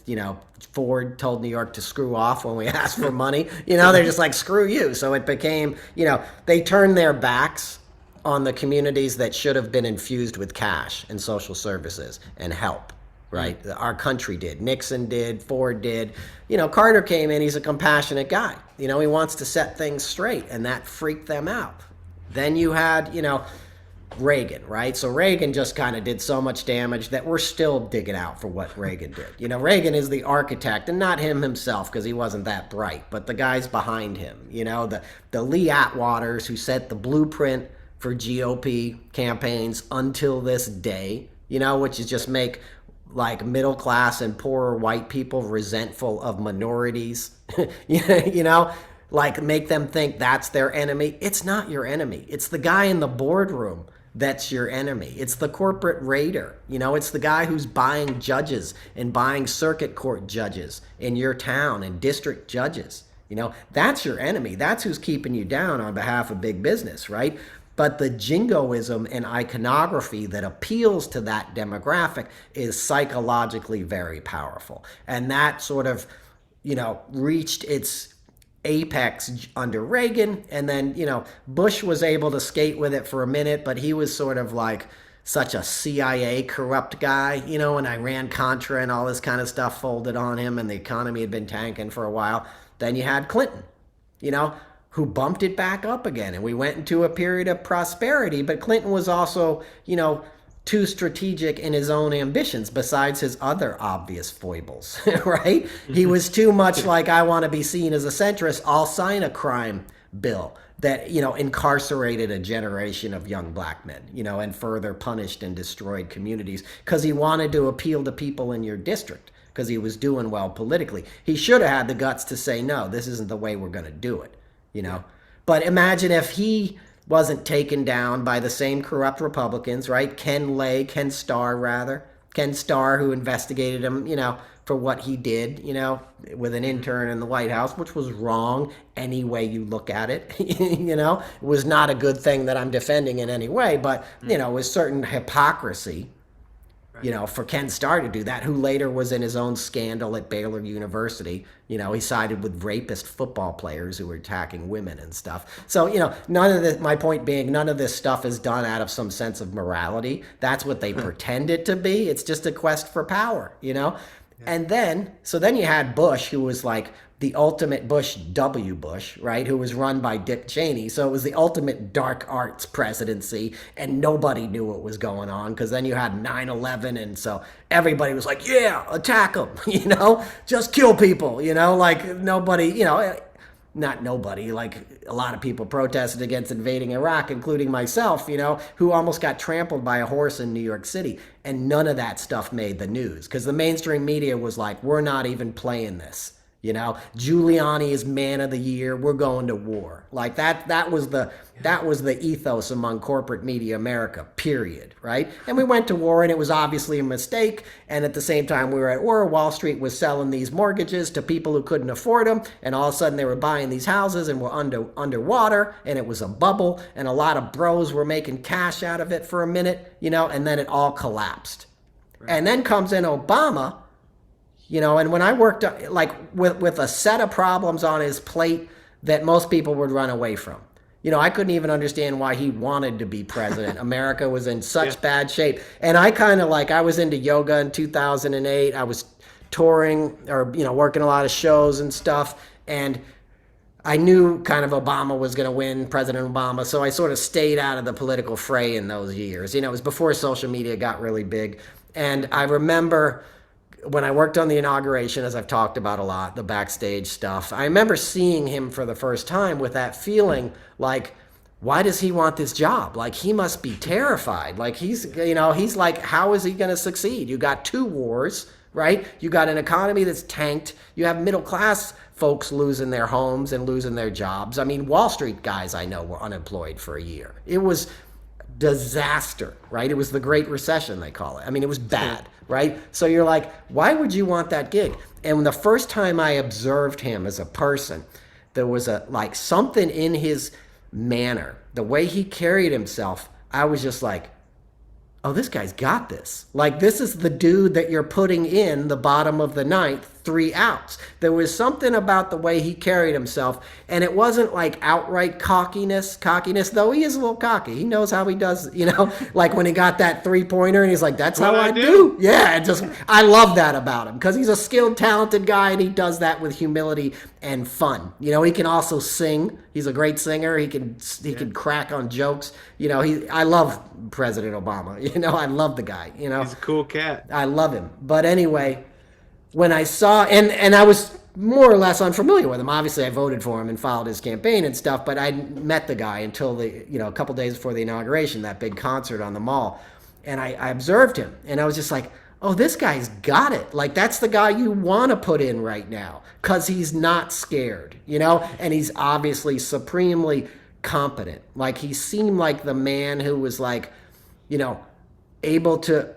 Ford told New York to screw off when we asked for money. They're just like, screw you. So it became, they turned their backs on the communities that should have been infused with cash and social services and help, right? Our country did. Nixon did. Ford did. Carter came in. He's a compassionate guy. He wants to set things straight, and that freaked them out. Then you had, Reagan, right? So Reagan just kind of did so much damage that we're still digging out for what Reagan did. You know, Reagan is the architect, and not him himself because he wasn't that bright, but the guys behind him. You know, the Lee Atwaters who set the blueprint for GOP campaigns until this day. You know, which is just make like middle class and poorer white people resentful of minorities. You know, like make them think that's their enemy. It's not your enemy. It's the guy in the boardroom that's your enemy. It's the corporate raider. You know, it's the guy who's buying judges and buying circuit court judges in your town and district judges. You know, that's your enemy. That's who's keeping you down on behalf of big business, right? But the jingoism and iconography that appeals to that demographic is psychologically very powerful. And that sort of, you know, reached its apex under Reagan. And then, you know, Bush was able to skate with it for a minute, but he was sort of like such a CIA corrupt guy, you know, and Iran-Contra and all this kind of stuff folded on him and the economy had been tanking for a while. Then you had Clinton, you know, who bumped it back up again. And we went into a period of prosperity, but Clinton was also, you know, too strategic in his own ambitions besides his other obvious foibles, right? He was too much like, I want to be seen as a centrist. I'll sign a crime bill that, you know, incarcerated a generation of young black men, you know, and further punished and destroyed communities because he wanted to appeal to people in your district because he was doing well politically. He should have had the guts to say, no, this isn't the way we're going to do it. You know, but imagine if he wasn't taken down by the same corrupt Republicans, right? Ken Starr, who investigated him, you know, for what he did, you know, with an intern in the White House, which was wrong any way you look at it. You know, it was not a good thing that I'm defending in any way, but, you know, with certain hypocrisy, you know, for Ken Starr to do that, who later was in his own scandal at Baylor University. You know, he sided with rapist football players who were attacking women and stuff. So, you know, none of this, my point being, none of this stuff is done out of some sense of morality. That's what they pretend it to be. It's just a quest for power, you know? Yeah. And then, so then you had Bush, who was like the ultimate Bush W. Bush, right? Who was run by Dick Cheney. So it was the ultimate dark arts presidency, and nobody knew what was going on because then you had 9/11, and so everybody was like, yeah, attack them, you know, just kill people, you know, like nobody, you know, not nobody, like a lot of people protested against invading Iraq, including myself, you know, who almost got trampled by a horse in New York City. And none of that stuff made the news because the mainstream media was like, we're not even playing this. You know, Giuliani is man of the year. We're going to war. Like that was the ethos among corporate media America, period. Right. And we went to war and it was obviously a mistake. And at the same time we were at war, Wall Street was selling these mortgages to people who couldn't afford them. And all of a sudden they were buying these houses and were underwater and it was a bubble. And a lot of bros were making cash out of it for a minute, you know, and then it all collapsed. Right. And then comes in Obama. You know, and when I worked like with a set of problems on his plate that most people would run away from, you know, I couldn't even understand why he wanted to be president. America was in such bad shape. And I kind of like, I was into yoga in 2008. I was touring or, you know, working a lot of shows and stuff. And I knew kind of Obama was going to win, President Obama. So I sort of stayed out of the political fray in those years. You know, it was before social media got really big. And I remember when I worked on the inauguration, as I've talked about a lot, the backstage stuff, I remember seeing him for the first time with that feeling like, why does he want this job? Like, he must be terrified. Like, he's like, how is he going to succeed? You got 2 wars, right? You got an economy that's tanked. You have middle class folks losing their homes and losing their jobs. I mean, Wall Street guys I know were unemployed for a year. It was disaster, right? It was the Great Recession, they call it. I mean, it was bad, right? So you're like, why would you want that gig? And the first time I observed him as a person, there was like something in his manner, the way he carried himself. I was just like, oh, this guy's got this. Like, this is the dude that you're putting in the bottom of the ninth 3 outs. There was something about the way he carried himself, and it wasn't like outright cockiness, though he is a little cocky. He knows how he does, like when he got that 3-pointer and he's like, that's how I do. Yeah, I love that about him because he's a skilled, talented guy, and he does that with humility and fun. He can also sing. He's a great singer. He can crack on jokes. I love President Obama. I love the guy. He's a cool cat. I love him. But anyway, when I saw, and I was more or less unfamiliar with him. Obviously, I voted for him and followed his campaign and stuff, but I met the guy until a couple days before the inauguration, that big concert on the Mall. And I observed him, and I was just like, oh, this guy's got it. Like, that's the guy you want to put in right now because he's not scared, and he's obviously supremely competent. Like, he seemed like the man who was like, able to,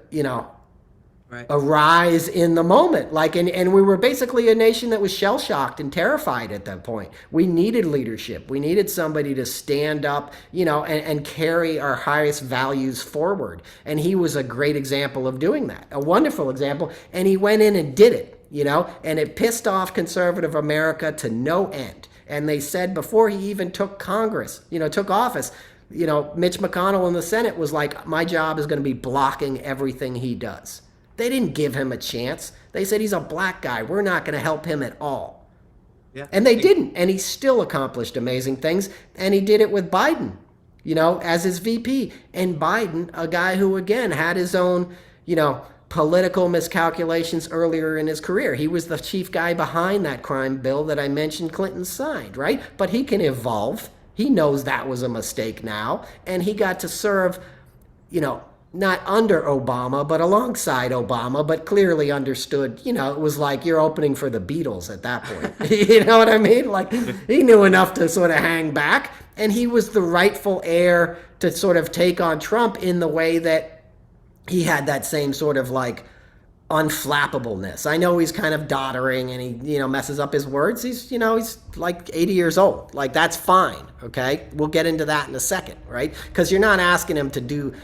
right, arise in the moment. Like, and we were basically a nation that was shell-shocked and terrified at that point. We needed leadership. We needed somebody to stand up, and carry our highest values forward. And he was a great example of doing that, a wonderful example. And he went in and did it, and it pissed off conservative America to no end. And they said before he even took Congress, took office, Mitch McConnell in the Senate was like, my job is going to be blocking everything he does. They didn't give him a chance. They said he's a black guy. We're not going to help him at all. Yeah. And they didn't. And he still accomplished amazing things. And he did it with Biden, as his VP. And Biden, a guy who, again, had his own, political miscalculations earlier in his career. He was the chief guy behind that crime bill that I mentioned Clinton signed, right? But he can evolve. He knows that was a mistake now. And he got to serve, not under Obama, but alongside Obama, but clearly understood, it was like you're opening for the Beatles at that point. You know what I mean? Like, he knew enough to sort of hang back, and he was the rightful heir to sort of take on Trump in the way that he had that same sort of like unflappableness. I know he's kind of doddering and he, messes up his words. He's like 80 years old. Like, that's fine. Okay. We'll get into that in a second, right? Because you're not asking him to do,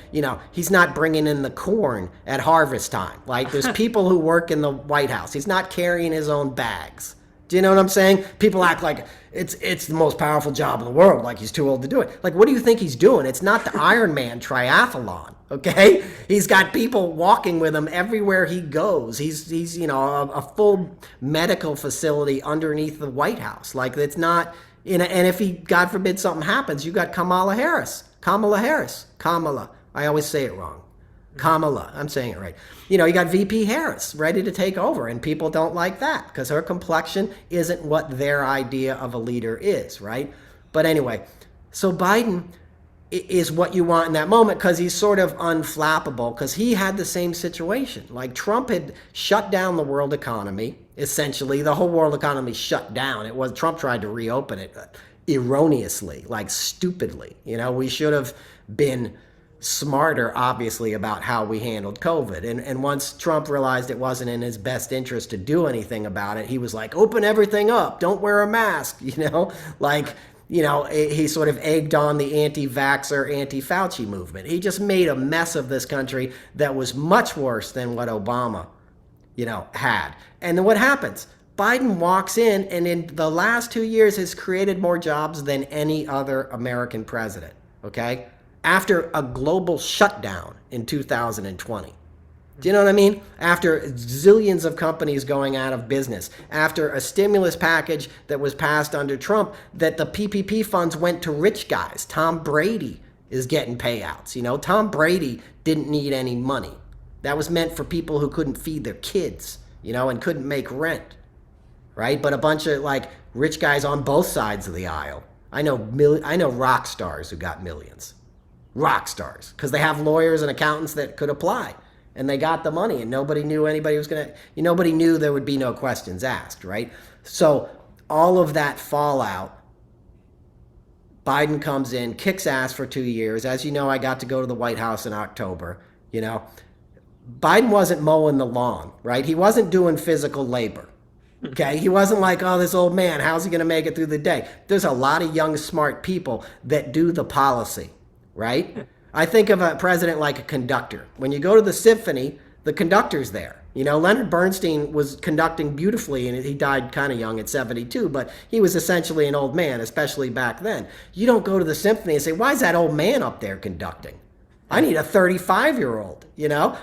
he's not bringing in the corn at harvest time. Like, there's people who work in the White House. He's not carrying his own bags. Do you know what I'm saying? People act like it's the most powerful job in the world, like he's too old to do it. Like, what do you think he's doing? It's not the Iron Man triathlon, okay? He's got people walking with him everywhere he goes. He's a full medical facility underneath the White House. Like, it's not, and if he, God forbid, something happens, you got Kamala Harris. I always say it wrong. Kamala, I'm saying it right. You got VP Harris ready to take over, and people don't like that because her complexion isn't what their idea of a leader is, right? But anyway, so Biden is what you want in that moment because he's sort of unflappable because he had the same situation. Like, Trump had shut down the world economy. Essentially, the whole world economy shut down. Trump tried to reopen it erroneously, like stupidly. We should have been smarter, obviously, about how we handled COVID. And once Trump realized it wasn't in his best interest to do anything about it, he was like, open everything up, don't wear a mask, he sort of egged on the anti-vaxxer, anti-Fauci movement. He just made a mess of this country that was much worse than what Obama, had. And then what happens? Biden walks in, and in the last 2 years has created more jobs than any other American president, okay? After a global shutdown in 2020. Do you know what I mean? After zillions of companies going out of business, after a stimulus package that was passed under Trump, that the PPP funds went to rich guys. Tom Brady is getting payouts. Tom Brady didn't need any money. That was meant for people who couldn't feed their kids, and couldn't make rent, right? But a bunch of like rich guys on both sides of the aisle. I know rock stars who got millions. Rock stars, because they have lawyers and accountants that could apply, and they got the money, and nobody knew nobody knew there would be no questions asked, right? So all of that fallout, Biden comes in, kicks ass for 2 years. As you know, I got to go to the White House in October. Biden wasn't mowing the lawn, right? He wasn't doing physical labor. Okay, he wasn't like, oh, this old man, how's he going to make it through the day? There's a lot of young, smart people that do the policy. Right? I think of a president like a conductor. When you go to the symphony, the conductor's there. You know, Leonard Bernstein was conducting beautifully, and he died kind of young at 72, but he was essentially an old man, especially back then. You don't go to the symphony and say, why is that old man up there conducting? I need a 35-year-old, you know?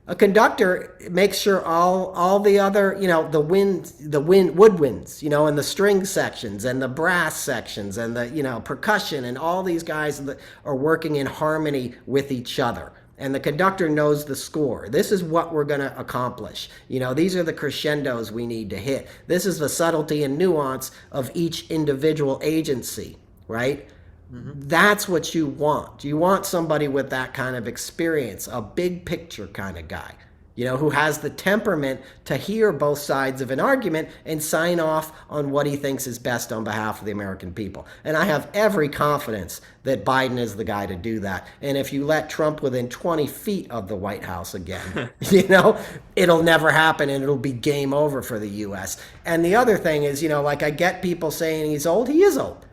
A conductor makes sure all the other, you know, the woodwinds, you know, and the string sections and the brass sections and the, you know, percussion, and all these guys that are working in harmony with each other. And the conductor knows the score. This is what we're going to accomplish. You know, these are the crescendos we need to hit. This is the subtlety and nuance of each individual agency, right? That's what you want. You want somebody with that kind of experience, a big picture kind of guy, you know, who has the temperament to hear both sides of an argument and sign off on what he thinks is best on behalf of the American people. And I have every confidence that Biden is the guy to do that. And if you let Trump within 20 feet of the White House again, you know, it'll never happen, and it'll be game over for the U.S. And the other thing is, you know, like, I get people saying he's old. He is old.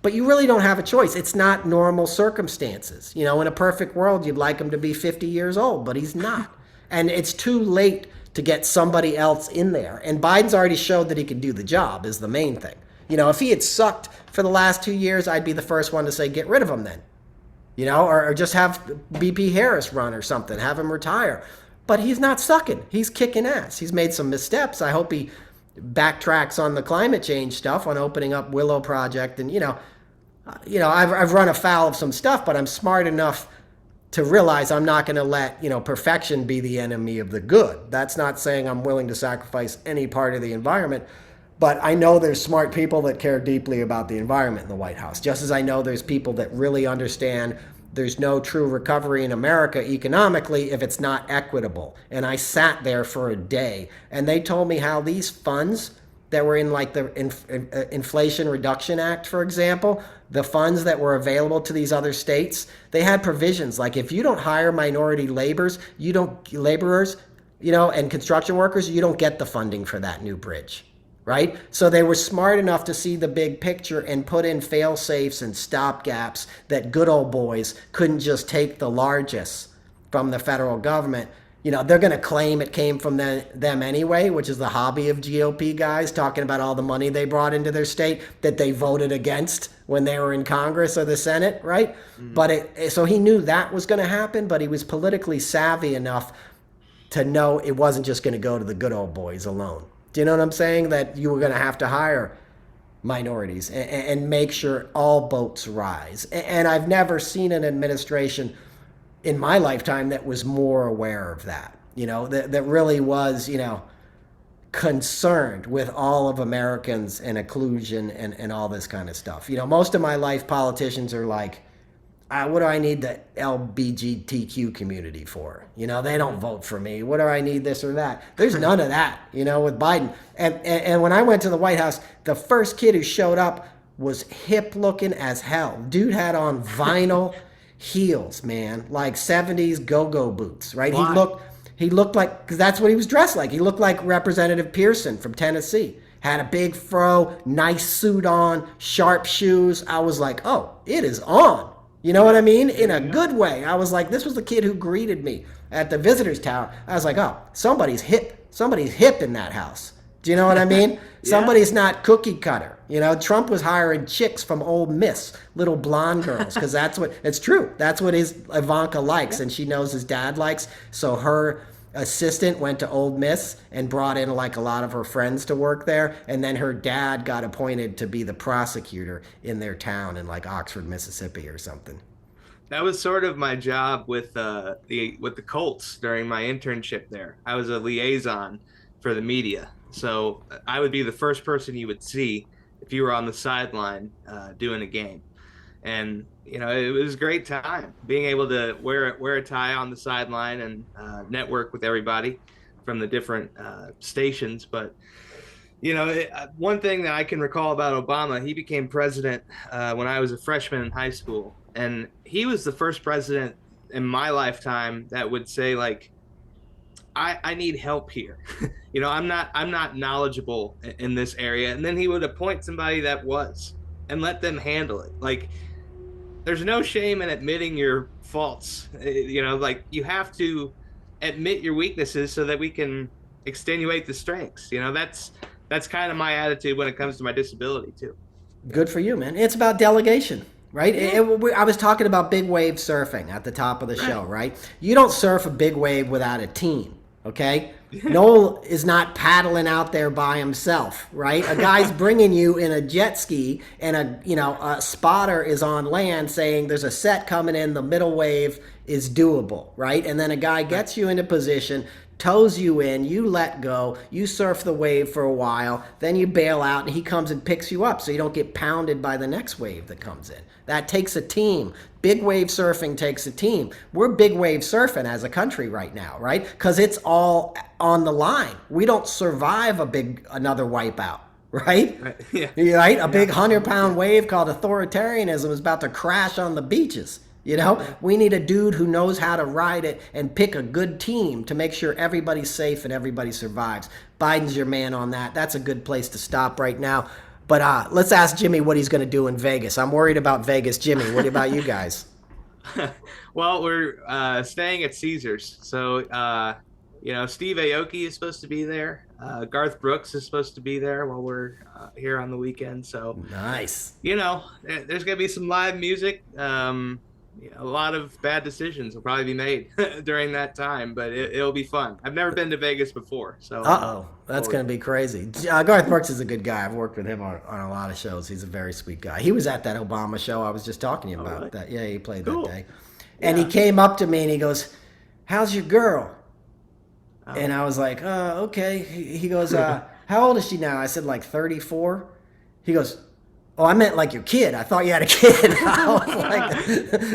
But you really don't have a choice. It's not normal circumstances. You know, in a perfect world, you'd like him to be 50 years old, but he's not. And it's too late to get somebody else in there. And Biden's already showed that he can do the job, is the main thing. You know, if he had sucked for the last 2 years, I'd be the first one to say, get rid of him then. You know, or just have BP Harris run or something, have him retire. But he's not sucking. He's kicking ass. He's made some missteps. I hope he backtracks on the climate change stuff, on opening up Willow Project. And, you know, I've run afoul of some stuff, but I'm smart enough to realize I'm not going to let, you know, perfection be the enemy of the good. That's not saying I'm willing to sacrifice any part of the environment, but I know there's smart people that care deeply about the environment in the White House, just as I know there's people that really understand there's no true recovery in America economically if it's not equitable. And I sat there for a day, and they told me how these funds that were in, like, the Inflation Reduction Act, for example, the funds that were available to these other states, they had provisions like, if you don't hire minority laborers, you know, and construction workers, you don't get the funding for that new bridge, right? So they were smart enough to see the big picture and put in fail safes and stopgaps that good old boys couldn't just take the largest from the federal government. You know, they're going to claim it came from them anyway, which is the hobby of GOP guys, talking about all the money they brought into their state that they voted against when they were in Congress or the Senate, right? But so he knew that was going to happen, but he was politically savvy enough to know it wasn't just going to go to the good old boys alone. Do you know what I'm saying? That you were going to have to hire minorities and make sure all boats rise. And I've never seen an administration in my lifetime that was more aware of that, you know, that really was, you know, concerned with all of Americans and inclusion and all this kind of stuff. You know, most of my life, politicians are like, what do I need the LGBTQ community for? You know, they don't vote for me. What do I need this or that? There's none of that, you know, with Biden. And when I went to the White House, the first kid who showed up was hip looking as hell. Dude had on vinyl heels, man, like 70s go-go boots, right? Why? He looked like, because that's what he was dressed like. He looked like Representative Pearson from Tennessee. Had a big fro, nice suit on, sharp shoes. I was like, oh, it is on. You know what I mean? In a good way. I was like, this was the kid who greeted me at the visitors tower. I was like, oh, somebody's hip. Somebody's hip in that house. Do you know what I mean? Somebody's not cookie cutter. You know, Trump was hiring chicks from Ole Miss, little blonde girls, because that's what, it's true. That's what his Ivanka likes, and she knows his dad likes. So her assistant went to Ole Miss and brought in like a lot of her friends to work there. And then her dad got appointed to be the prosecutor in their town in like Oxford, Mississippi or something. That was sort of my job with the Colts during my internship there. I was a liaison for the media. So I would be the first person you would see if you were on the sideline doing a game. And, you know, it was a great time being able to wear a tie on the sideline and network with everybody from the different stations. But, you know, one thing that I can recall about Obama, he became president when I was a freshman in high school. And he was the first president in my lifetime that would say, like, I need help here. You know, I'm not knowledgeable in this area. And then he would appoint somebody that was and let them handle it. Like, there's no shame in admitting your faults. You know, like, you have to, admit your weaknesses so that we can extenuate the strengths. That's kind of my attitude when it comes to my disability too. Good for you, man. It's about delegation, right? I was talking about big wave surfing at the top of the show, right? You don't surf a big wave without a team, okay? Noel is not paddling out there by himself, right? A guy's bringing you in a jet ski, and a spotter is on land saying there's a set coming in, the middle wave is doable, right? And then a guy gets you into position, tows you in, you let go, you surf the wave for a while, then you bail out, and he comes and picks you up so you don't get pounded by the next wave that comes in. That takes a team. Big wave surfing takes a team. We're big wave surfing as a country right now, right? Because it's all on the line. We don't survive another wipeout, right? Yeah. Right? A big 100-pound wave called authoritarianism is about to crash on the beaches. We need a dude who knows how to ride it and pick a good team to make sure everybody's safe and everybody survives. Biden's your man on that. That's a good place to stop right now. But let's ask Jimmy what he's going to do in Vegas. I'm worried about Vegas. Jimmy, what about you guys? Well, we're staying at Caesars. So, Steve Aoki is supposed to be there. Garth Brooks is supposed to be there while we're here on the weekend. So nice. There's going to be some live music. A lot of bad decisions will probably be made during that time, but it'll be fun. I've never been to Vegas before, so. That's going to be crazy. Garth Brooks is a good guy. I've worked with him on a lot of shows. He's a very sweet guy. He was at that Obama show I was just talking to you about. Really? That. Yeah, he played that day. And he came up to me and he goes, "How's your girl?" And I was like, okay. He goes, how old is she now? I said, like 34. He goes, "Oh, I meant like your kid. I thought you had a kid."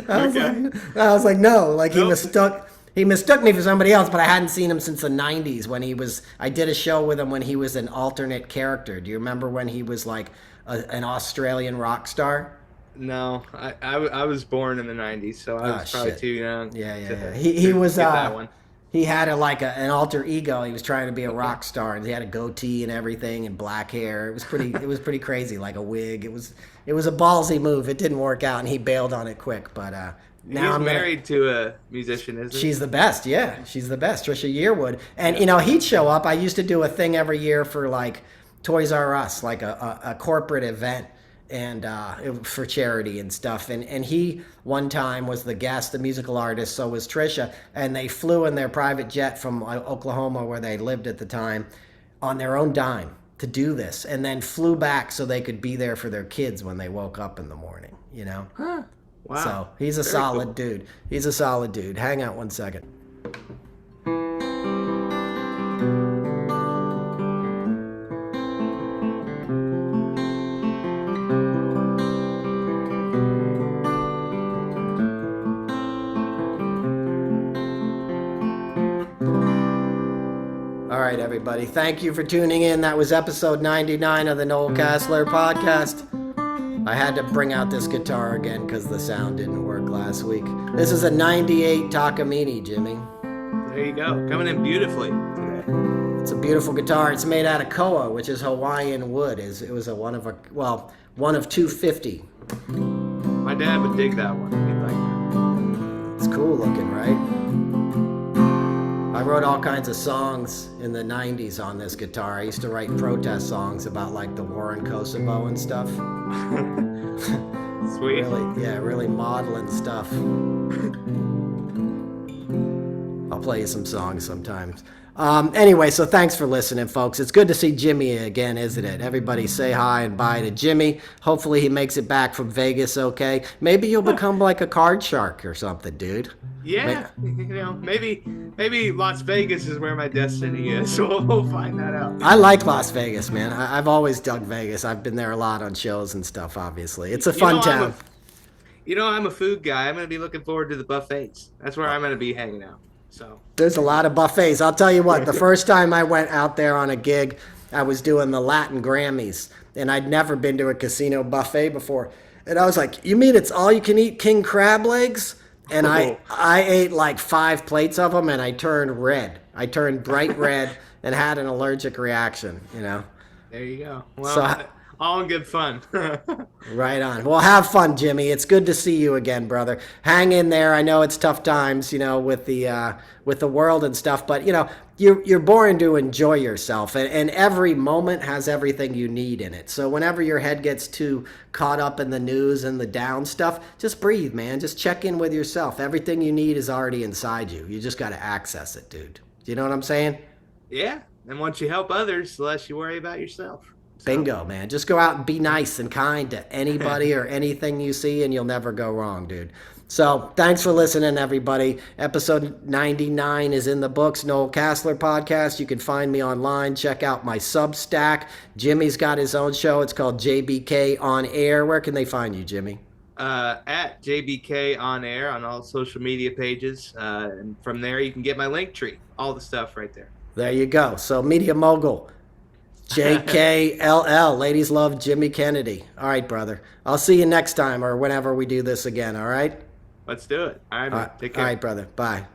I was like, no. Like he mistook me for somebody else, but I hadn't seen him since the 90s when I did a show with him when he was an alternate character. Do you remember when he was like an Australian rock star? No, I was born in the 90s, so I was probably too young. Yeah. He was that one. He had an alter ego. He was trying to be a rock star, and he had a goatee and everything, and black hair. It was pretty crazy, like a wig. It was a ballsy move. It didn't work out, and he bailed on it quick. But now he's married to a musician, isn't he? She's the best. Yeah, she's the best. Trisha Yearwood, and he'd show up. I used to do a thing every year for like Toys R Us, like a corporate event. And for charity and stuff. And he, one time, was the guest, the musical artist, so was Trisha. And they flew in their private jet from Oklahoma, where they lived at the time, on their own dime to do this. And then flew back so they could be there for their kids when they woke up in the morning, Huh. Wow. So he's a solid dude. He's a solid dude. Hang out 1 second. All right, everybody. Thank you for tuning in. That was episode 99 of the Noel Casler podcast. I had to bring out this guitar again because the sound didn't work last week. This is a 98 Takamine, Jimmy. There you go. Coming in beautifully today. It's a beautiful guitar. It's made out of koa, which is Hawaiian wood. It was one of 250. My dad would dig that one. He'd like that. It's cool looking, right? I wrote all kinds of songs in the 90s on this guitar. I used to write protest songs about like the war in Kosovo and stuff. Sweet. Really maudlin stuff. I'll play you some songs sometimes. Anyway, so thanks for listening, folks. It's good to see Jimmy again, isn't it? Everybody say hi and bye to Jimmy. Hopefully he makes it back from Vegas okay. Maybe you'll become like a card shark or something, dude. Yeah, maybe Las Vegas is where my destiny is, so we'll find that out. I like Las Vegas, man. I've always dug Vegas. I've been there a lot on shows and stuff, obviously. It's a fun town. I'm a food guy. I'm going to be looking forward to the buffets. That's where I'm going to be hanging out. So there's a lot of buffets. I'll tell you what, the first time I went out there on a gig, I was doing the Latin Grammys, and I'd never been to a casino buffet before. And I was like, you mean it's all you can eat king crab legs? And I ate like 5 plates of them, and I turned red. I turned bright red and had an allergic reaction, There you go. Well, so All in good fun. Right on. Well, have fun, Jimmy. It's good to see you again, brother. Hang in there. I know it's tough times, with the world and stuff, but you're born to enjoy yourself, and every moment has everything you need in it. So whenever your head gets too caught up in the news and the down stuff, just breathe, man. Just check in with yourself. Everything you need is already inside you. You just got to access it, dude. Do you know what I'm saying? Yeah. And once you help others, the less you worry about yourself. So. Bingo, man. Just go out and be nice and kind to anybody or anything you see, and you'll never go wrong, dude. So thanks for listening, everybody. Episode 99 is in the books. Noel Casler podcast. You can find me online. Check out my Substack. Jimmy's got his own show. It's called JBK On Air. Where can they find you, Jimmy? At JBK On Air on all social media pages. And from there, you can get my link tree. All the stuff right there. There you go. So Media Mogul. JKLL. Ladies love Jimmy Kennedy. All right, brother. I'll see you next time or whenever we do this again, all right? Let's do it. All right, man. Take care. All right, brother. Bye.